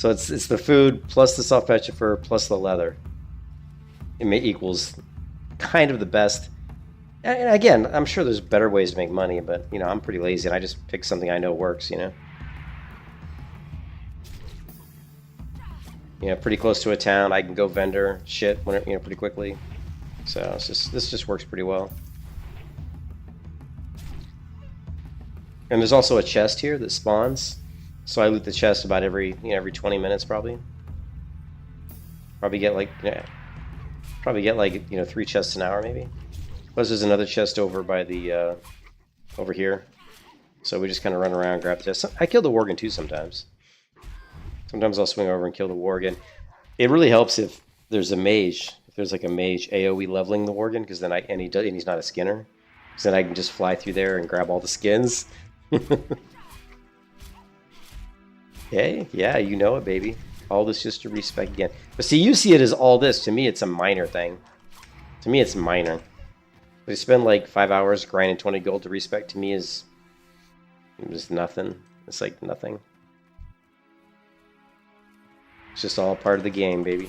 it's the food plus the soft patch of fur plus the leather. It equals kind of the best. And again, I'm sure there's better ways to make money, but you know, I'm pretty lazy and I just pick something I know works, you know. You know, pretty close to a town, I can go vendor shit when you know, pretty quickly. So this just works pretty well. And there's also a chest here that spawns. So I loot the chest about every every 20 minutes probably. Probably get like 3 chests an hour maybe. Plus there's another chest over by the over here. So we just kind of run around, grab the chest. I kill the worgen too sometimes. Sometimes I'll swing over and kill the worgen. It really helps if there's a mage. If there's like a mage AoE leveling the worgen, because then and he's not a skinner. Because then I can just fly through there and grab all the skins. Hey, yeah, you know it, baby. All this just to respec again. But see, you see it as all this. To me, it's a minor thing. To me, it's minor. But to spend like 5 hours grinding 20 gold to respec, to me is just nothing. It's like nothing. It's just all part of the game, baby.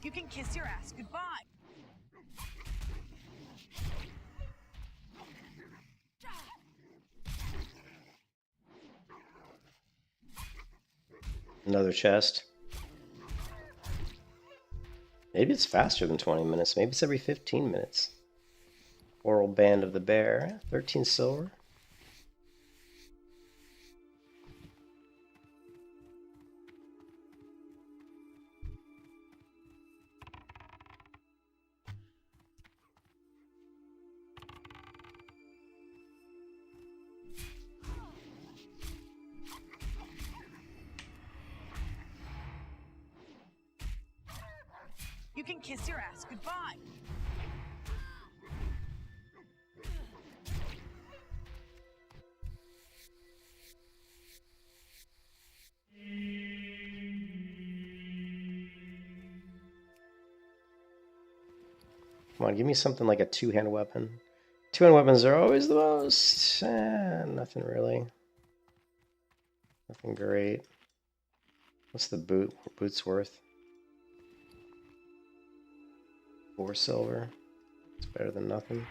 You can kiss your ass goodbye. Another chest. Maybe it's faster than 20 minutes. Maybe it's every 15 minutes. Oral Band of the Bear. 13 silver. You can kiss your ass goodbye. Come on, give me something like a two-hand weapon. Two-hand weapons are always the most... nothing really. Nothing great. What's the boot? Boot's worth? 4 silver. It's better than nothing.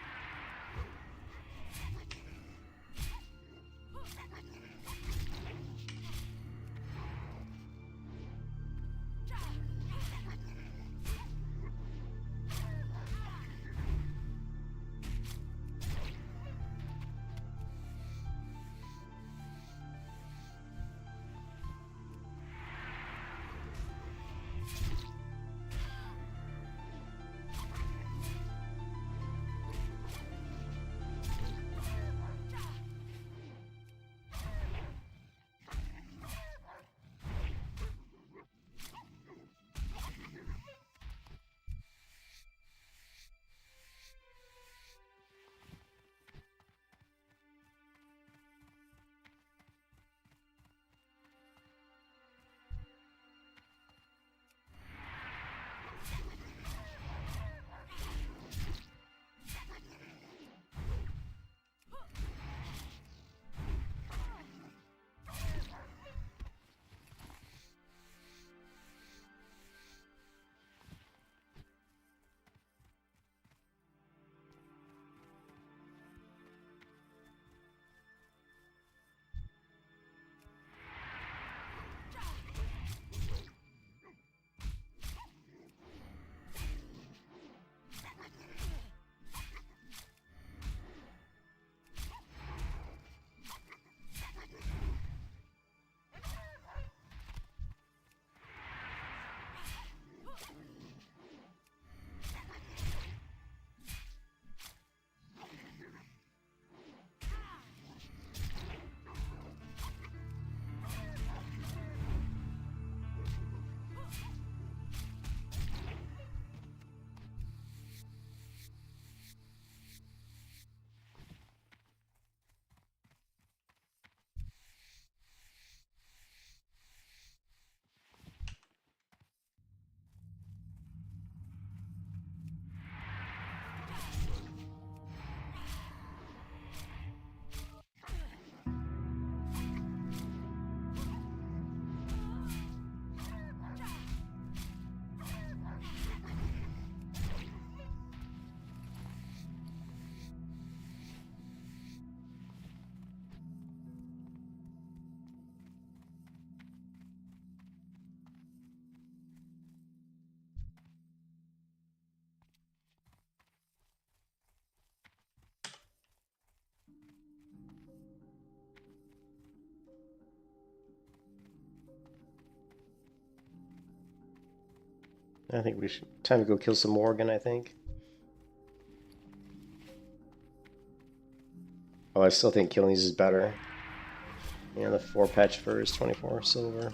I think we should. Time to go kill some Morgan, I think. Oh, I still think killing these is better. Yeah, the 4 patch fur is 24 silver.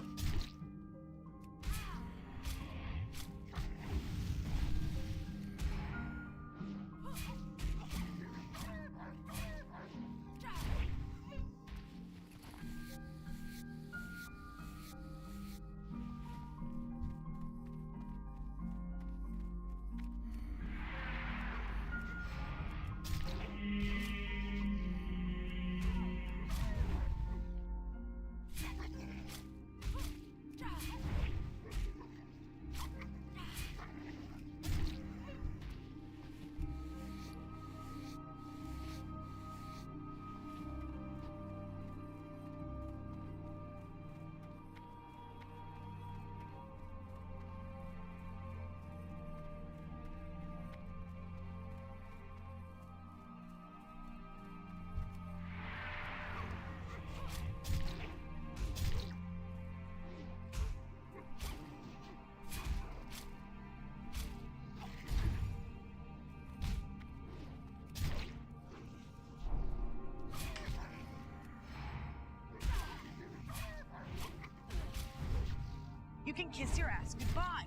You can kiss your ass goodbye.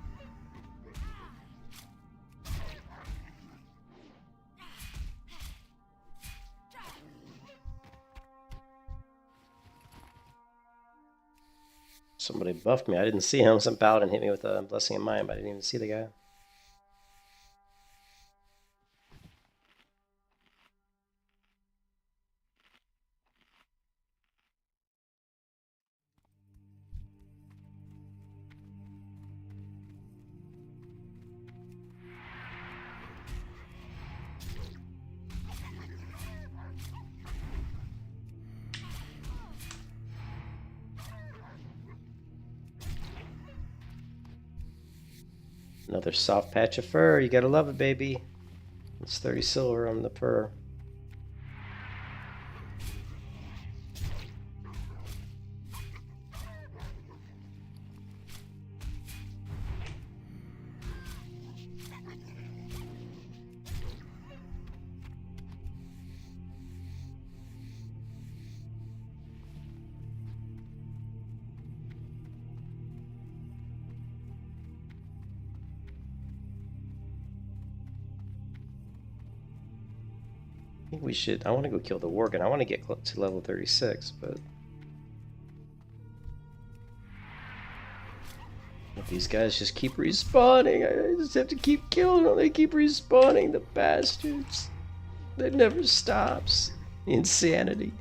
Somebody buffed me. I didn't see him. Some paladin hit me with a blessing of mine, but I didn't even see the guy. Another soft patch of fur. You gotta love it, baby. It's 30 silver on the fur. I think we should. I want to go kill the Worgen. I want to get to level 36, but these guys just keep respawning. I just have to keep killing them. They keep respawning, the bastards. It never stops. Insanity.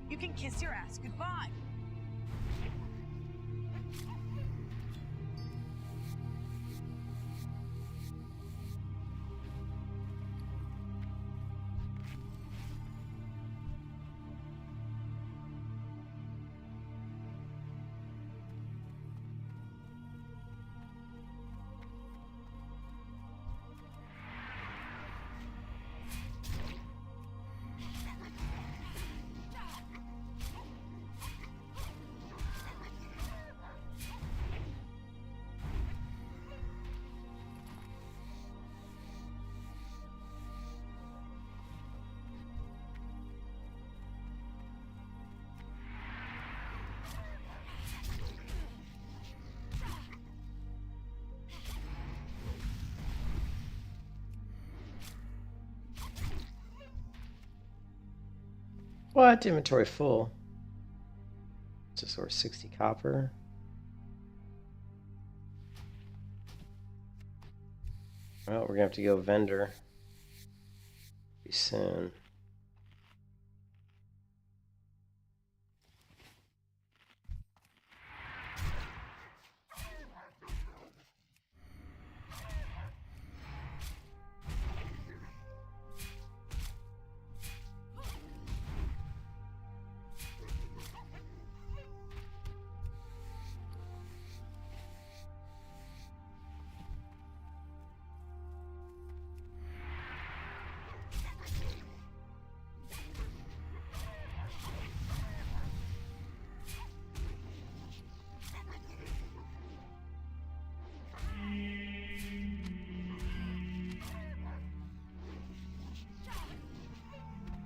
You can kiss your ass goodbye. What? Inventory full. Just over 60 copper. Well, we're gonna have to go vendor pretty soon.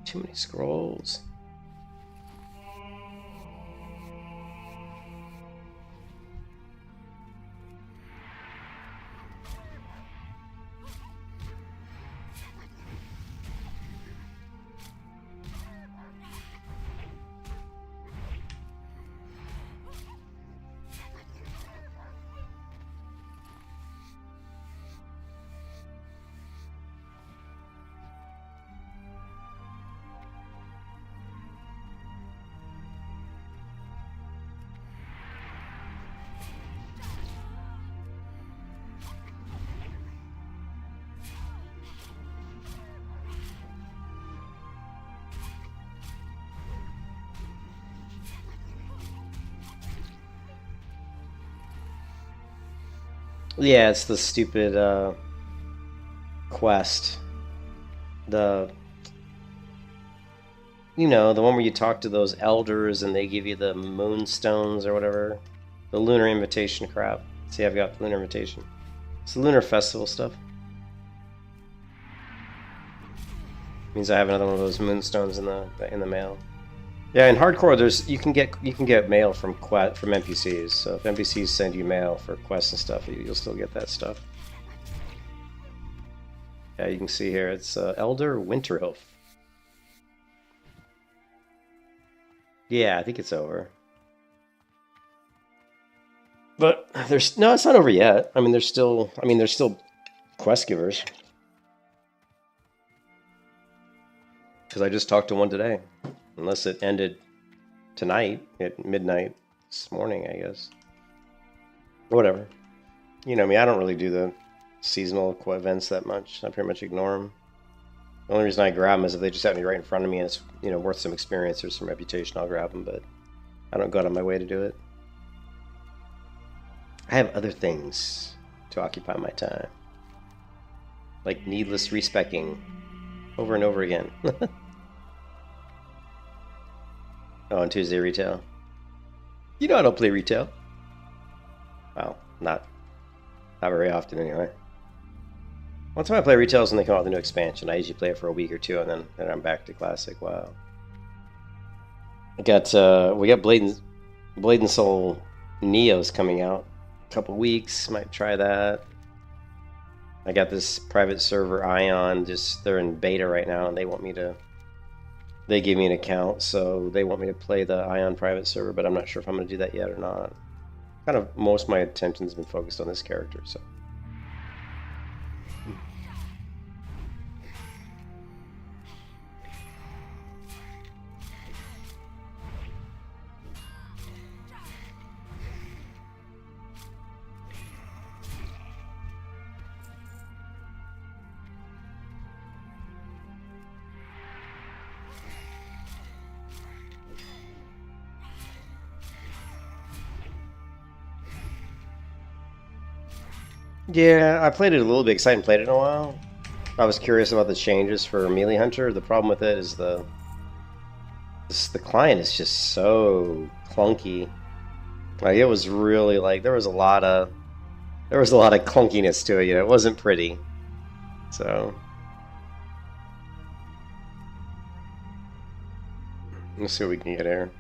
Too many scrolls. Yeah, it's the stupid quest. The the one where you talk to those elders and they give you the moonstones or whatever. The lunar invitation crap. See, I've got the lunar invitation. It's the lunar festival stuff. Means I have another one of those moonstones in the mail. Yeah, in hardcore, you can get mail from NPCs. So if NPCs send you mail for quests and stuff, you'll still get that stuff. Yeah, you can see here it's Elder Winterhoof. Yeah, I think it's over. But it's not over yet. I mean, there's still quest givers. Because I just talked to one today. Unless it ended tonight at midnight this morning, I guess. Whatever. You know me, I don't really do the seasonal events that much. I pretty much ignore them. The only reason I grab them is if they just have me right in front of me and it's worth some experience or some reputation, I'll grab them, but I don't go out of my way to do it. I have other things to occupy my time. Like needless respecking over and over again. Oh, on Tuesday retail. I don't play retail. Well, not very often anyway. One time I play retail is when they come out with a new expansion. I usually play it for a week or two, and then I'm back to classic. Wow. We got Blade and Soul Neos coming out in a couple weeks. Might try that. I got this private server Ion. They're in beta right now, and they gave me an account, so they want me to play the Ion private server, but I'm not sure if I'm going to do that yet or not. Kind of most of my attention's been focused on this character, so. Yeah, I played it a little bit because I hadn't played it in a while. I was curious about the changes for Melee Hunter. The problem with it is the client is just so clunky. Like it was really there was a lot of clunkiness to it. It wasn't pretty. So let's see what we can get here.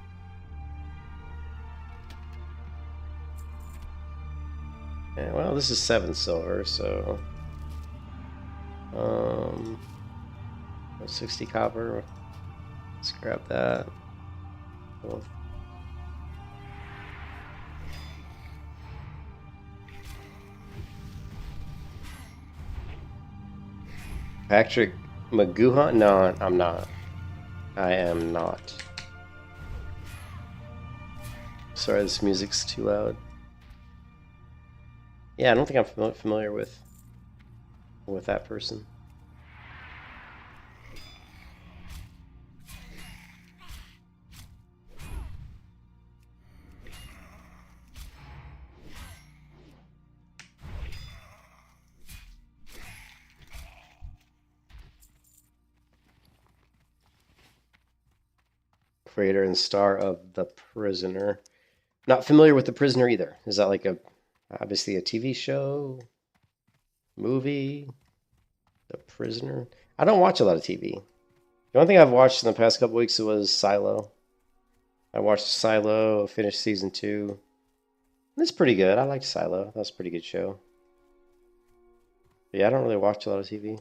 Yeah, well, this is 7 silver, so 60 copper. Let's grab that. Cool. Patrick Maguha? No, I'm not. I am not. Sorry, this music's too loud. Yeah, I don't think I'm familiar with that person. Creator and star of The Prisoner. Not familiar with The Prisoner either. Is that like obviously a TV show? Movie? The Prisoner? I don't watch a lot of TV. The only thing I've watched in the past couple weeks was Silo. I watched Silo, finished season 2. It's pretty good. I liked Silo. That's a pretty good show. But yeah, I don't really watch a lot of TV.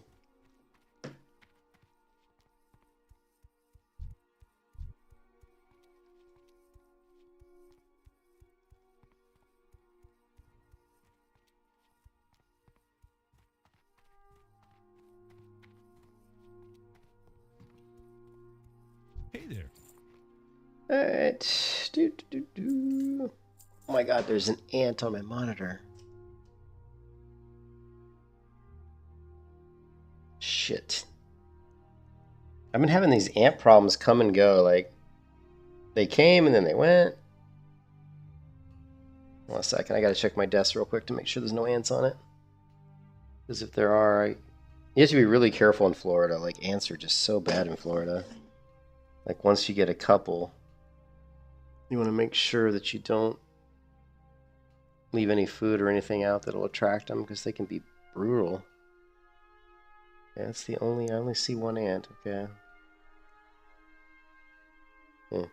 Hey there. Alright. Oh my god, there's an ant on my monitor. Shit. I've been having these ant problems come and go. Like, they came and then they went. One second, I gotta check my desk real quick to make sure there's no ants on it. Because if there are, you have to be really careful in Florida. Like, ants are just so bad in Florida. Like, once you get a couple, you want to make sure that you don't leave any food or anything out that'll attract them, because they can be brutal. Yeah, that's the only, I only see one ant, okay. Yeah.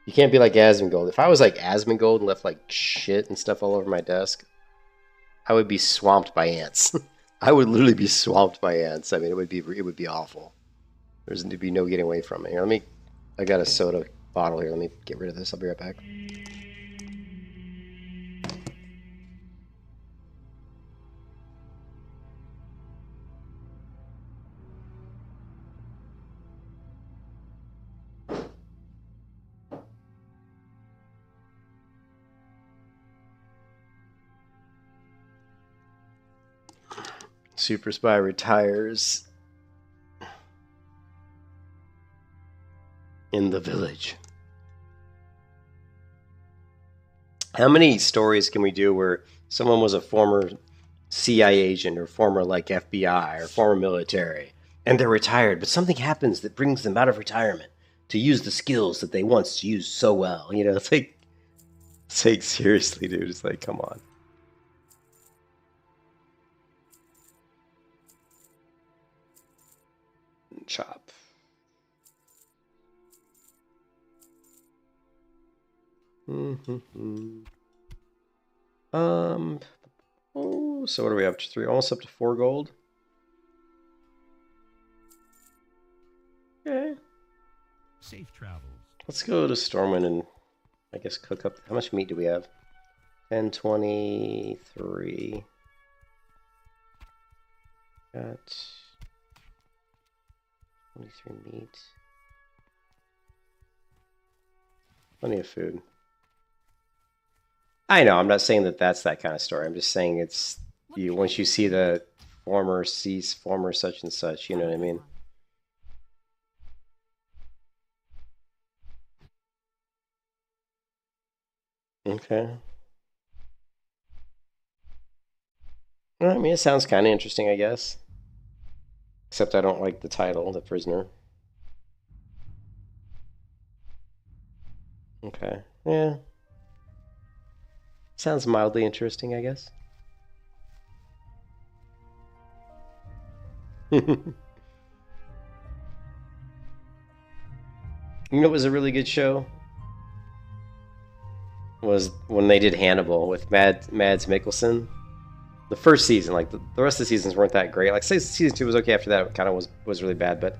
You can't be like Asmongold. If I was like Asmongold and left like shit and stuff all over my desk, I would be swamped by ants. I would literally be swamped by ants. I mean, it would be awful. There's to be no getting away from it. Here, I got a soda bottle here. Let me get rid of this. I'll be right back. Super Spy retires in the village. How many stories can we do where someone was a former CIA agent or former like FBI or former military and they're retired, but something happens that brings them out of retirement to use the skills that they once used so well? You know, it's like seriously, dude. It's like, come on. Chop. Oh, so what are we up to? 3, almost up to 4 gold. Okay. Safe travels. Let's go to Stormwind and I guess cook up. How much meat do we have? 10, 23. Got 23 meat. Plenty of food. I know, I'm not saying that that's that kind of story. I'm just saying it's you once you see the former such and such, you know what I mean? Okay. Well, I mean, it sounds kind of interesting, I guess. Except I don't like the title, The Prisoner. Okay. Yeah. Sounds mildly interesting, I guess. You know what was a really good show? Was when they did Hannibal with Mads Mikkelsen. The first season, like the rest of the seasons weren't that great. Like season 2 was okay after that, it kind of was really bad, but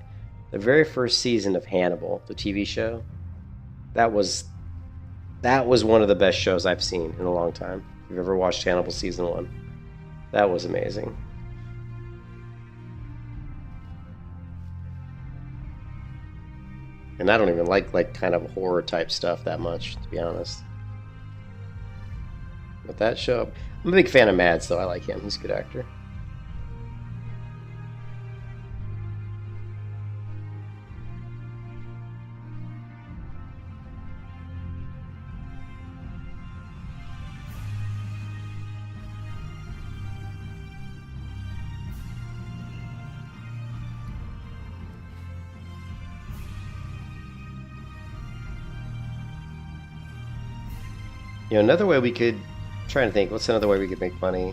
The very first season of Hannibal, the TV show, that was one of the best shows I've seen in a long time. If you've ever watched Hannibal season 1, that was amazing. And I don't even like kind of horror type stuff that much, to be honest. But that show, I'm a big fan of Mads, though. I like him. He's a good actor. You know, another way we could, I'm trying to think, what's another way we could make money?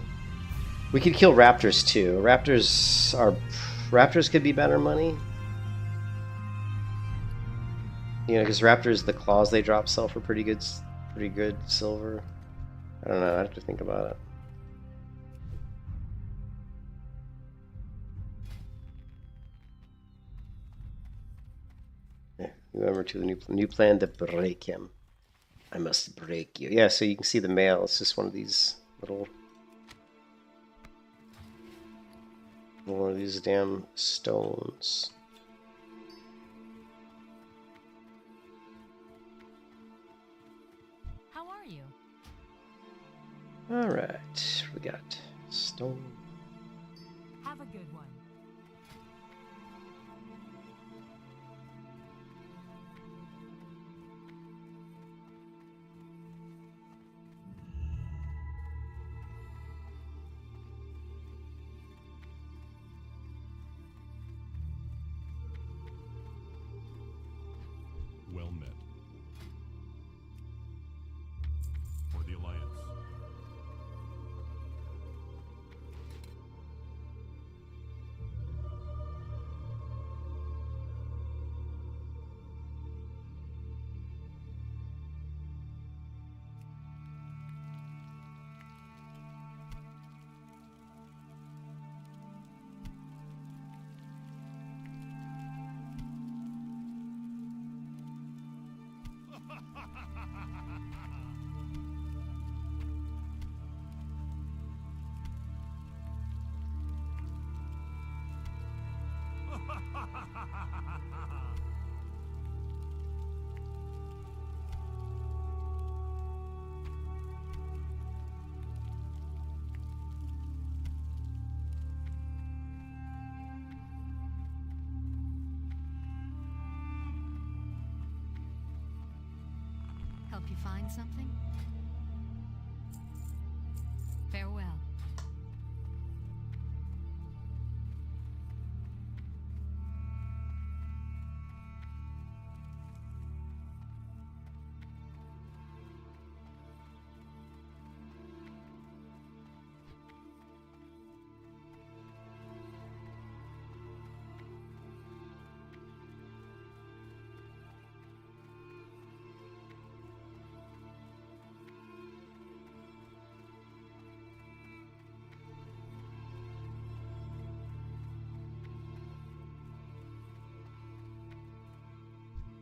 We could kill raptors too. Raptors could be better money. You know, because raptors, the claws they drop sell for pretty good silver. I don't know. I have to think about it. Yeah, remember to the new plan to break him. I must break you. Yeah, so you can see the male. It's just one of these one of these damn stones. How are you? All right, we got stone. Have a good one. Well met. For the Alliance. Help you find something? Farewell.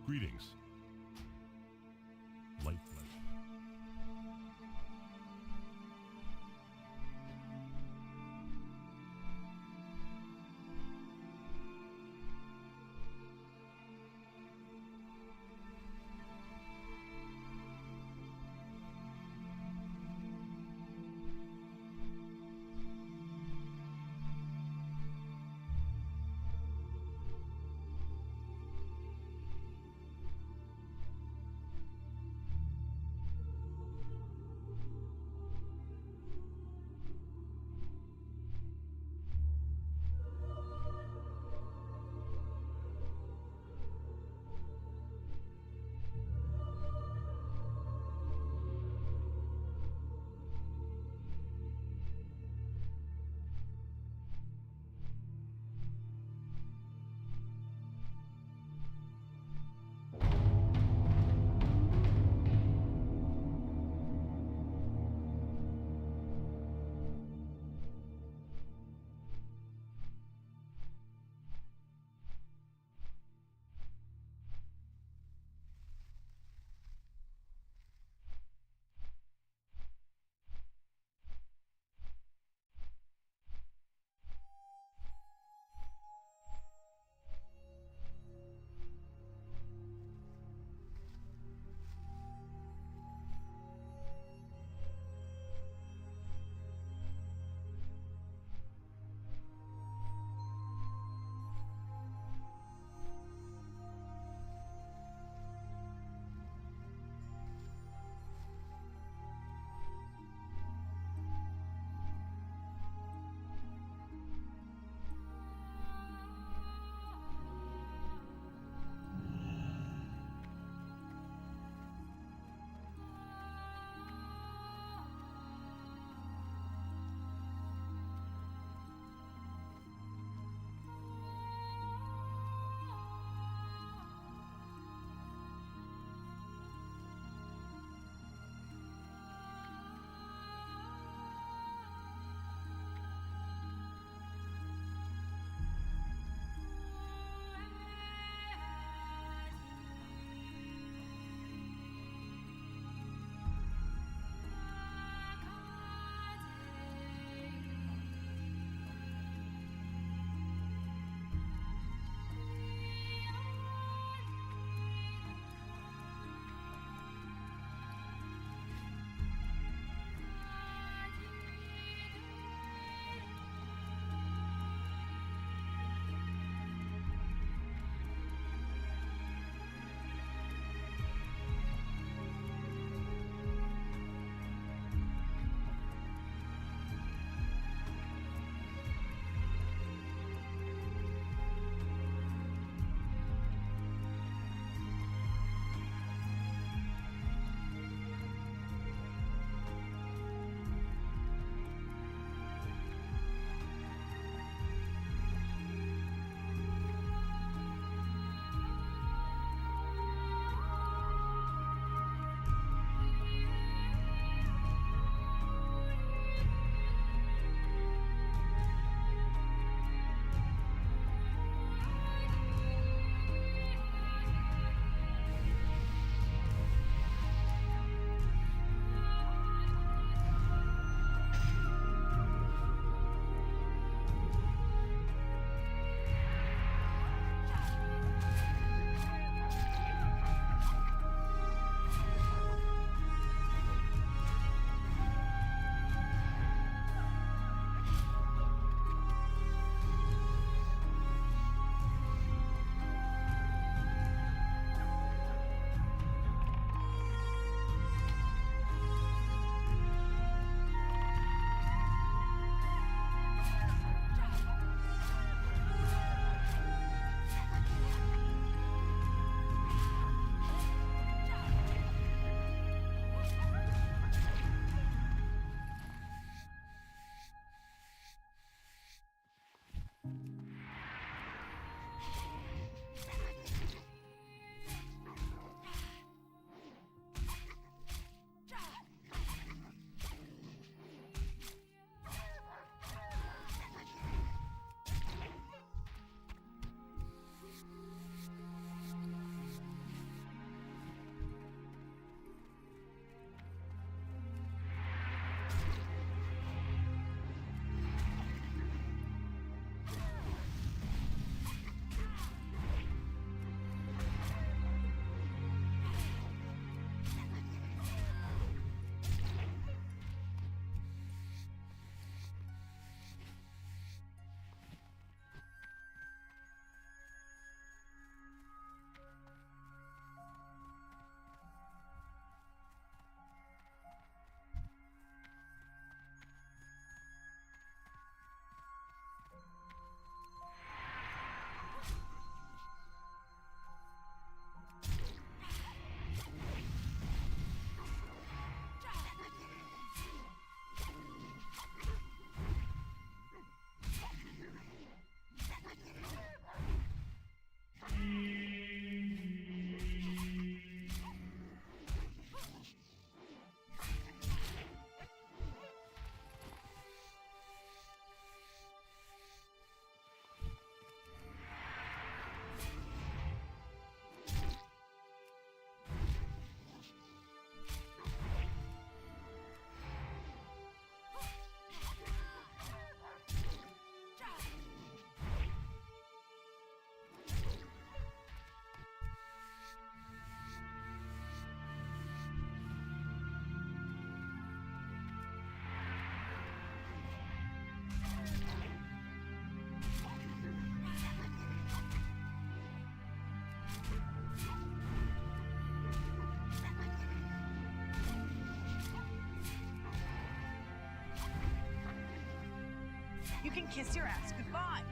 Greetings. Light flesh. You can kiss your ass goodbye.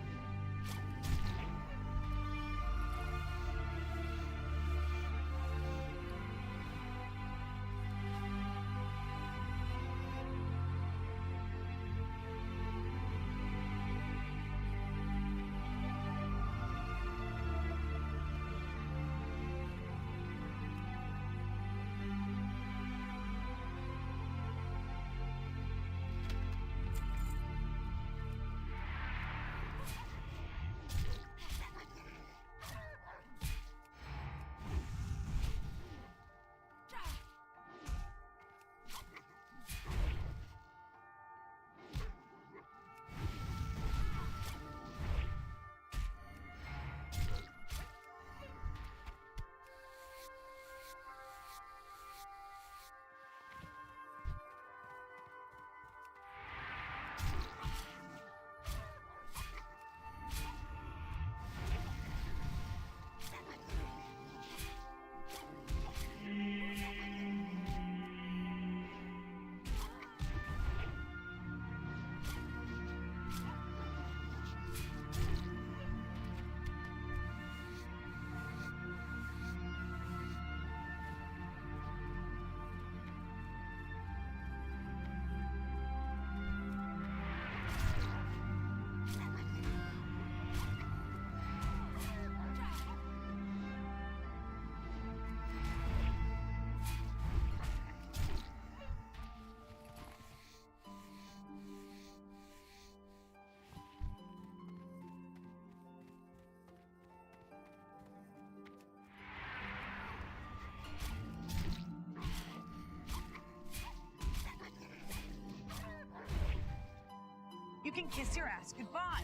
You can kiss your ass goodbye.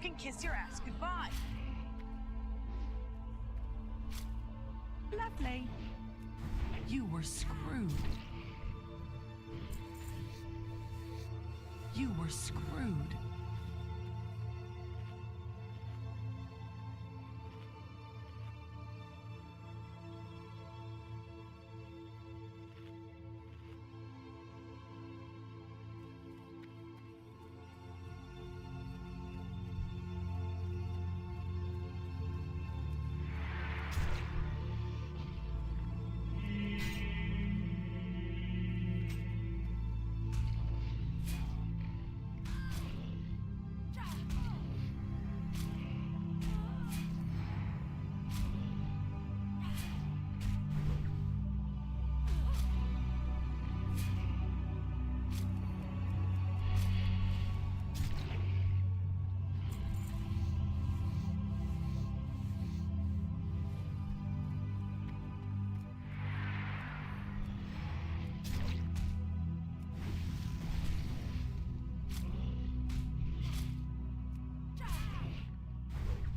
You can kiss your ass goodbye. Lovely. You were screwed. You were screwed.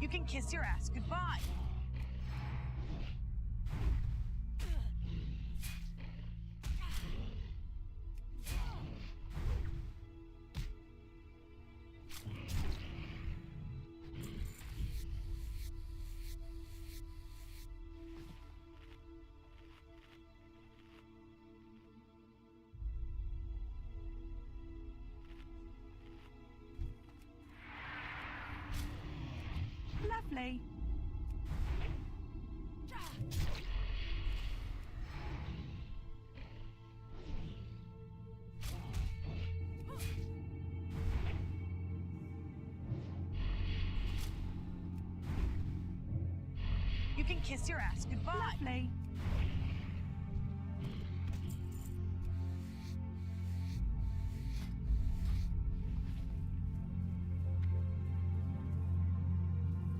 You can kiss your ass goodbye. Lovely. You can kiss your ass goodbye. Lovely.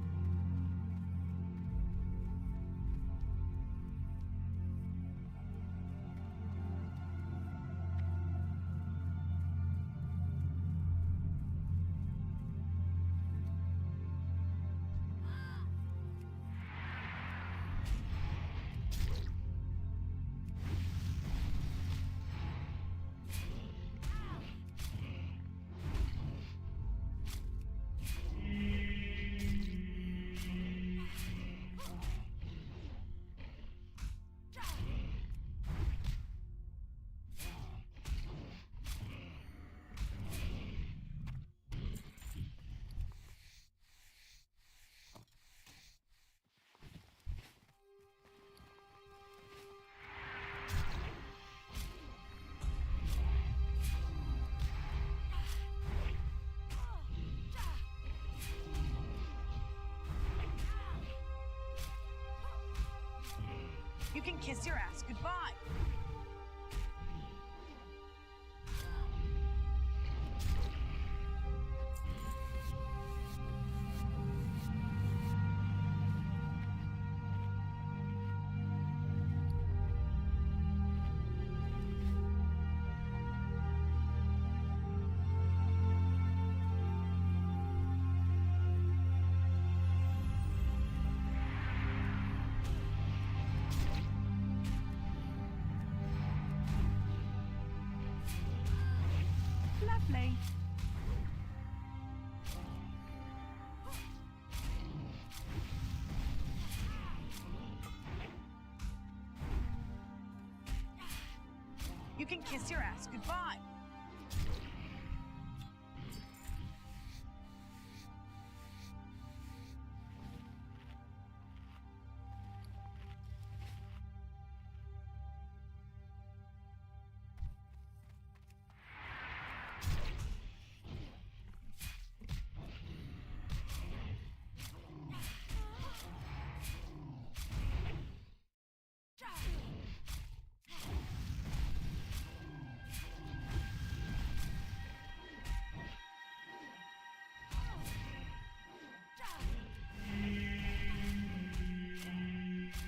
You can kiss your ass goodbye. Lovely. You can kiss your ass goodbye.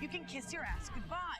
You can kiss your ass goodbye.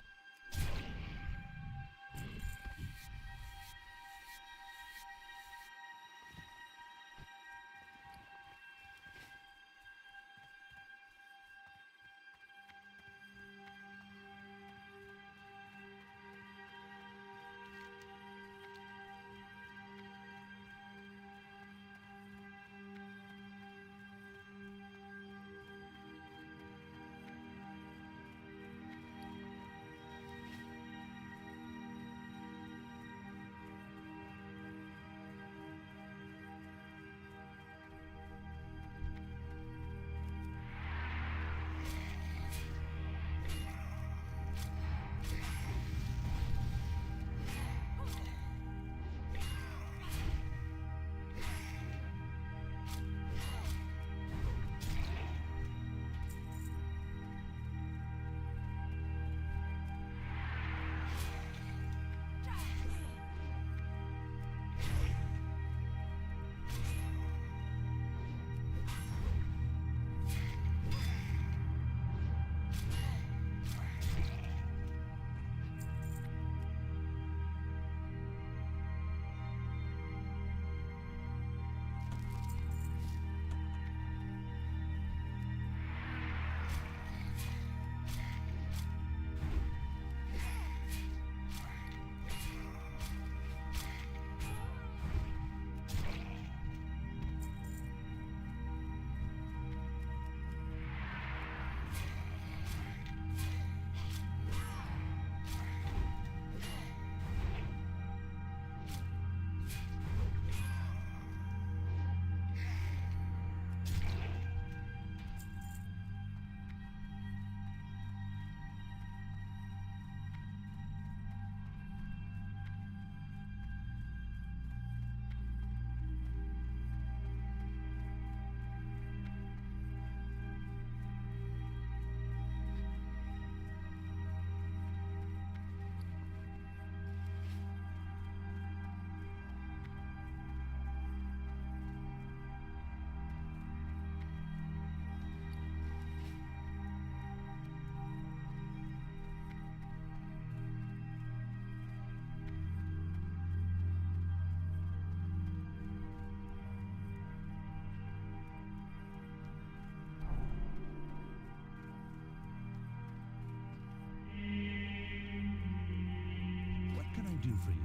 do for you?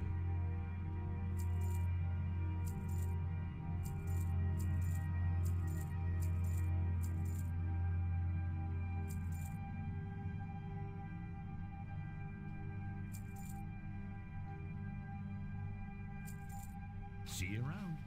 See you around.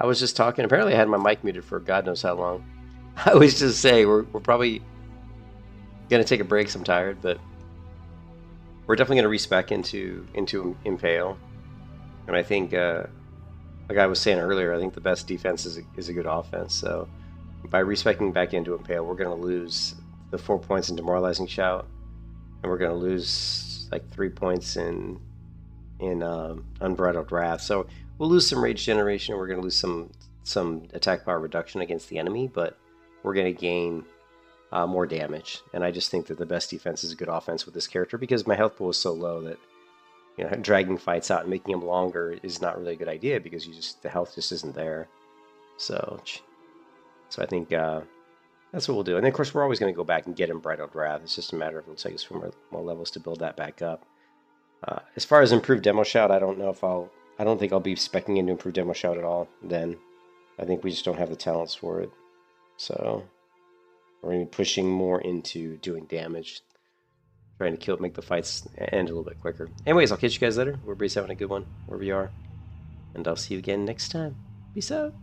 I was just talking. Apparently, I had my mic muted for God knows how long. I was just saying we're probably gonna take a break. I'm tired, but we're definitely gonna respec into Impale. And I think, like I was saying earlier, I think the best defense is a good offense. So by respecing back into Impale, we're going to lose the 4 points in Demoralizing Shout, and we're going to lose like 3 points in Unbridled Wrath. So we'll lose some Rage Generation, and we're going to lose some attack power reduction against the enemy, but we're going to gain more damage. And I just think that the best defense is a good offense with this character, because my health pool is so low that, you know, dragging fights out and making them longer is not really a good idea, because the health just isn't there. So I think that's what we'll do. And then, of course, we're always going to go back and get Unbridled Wrath. It's just a matter of it'll take us 4 more levels to build that back up. As far as improved Demo Shout, I don't think I'll be speccing into improved Demo Shout at all then. I think we just don't have the talents for it. So we're going to be pushing more into doing damage, trying to make the fights end a little bit quicker. Anyways, I'll catch you guys later. We're having a good one wherever you are, and I'll see you again next time. Peace out.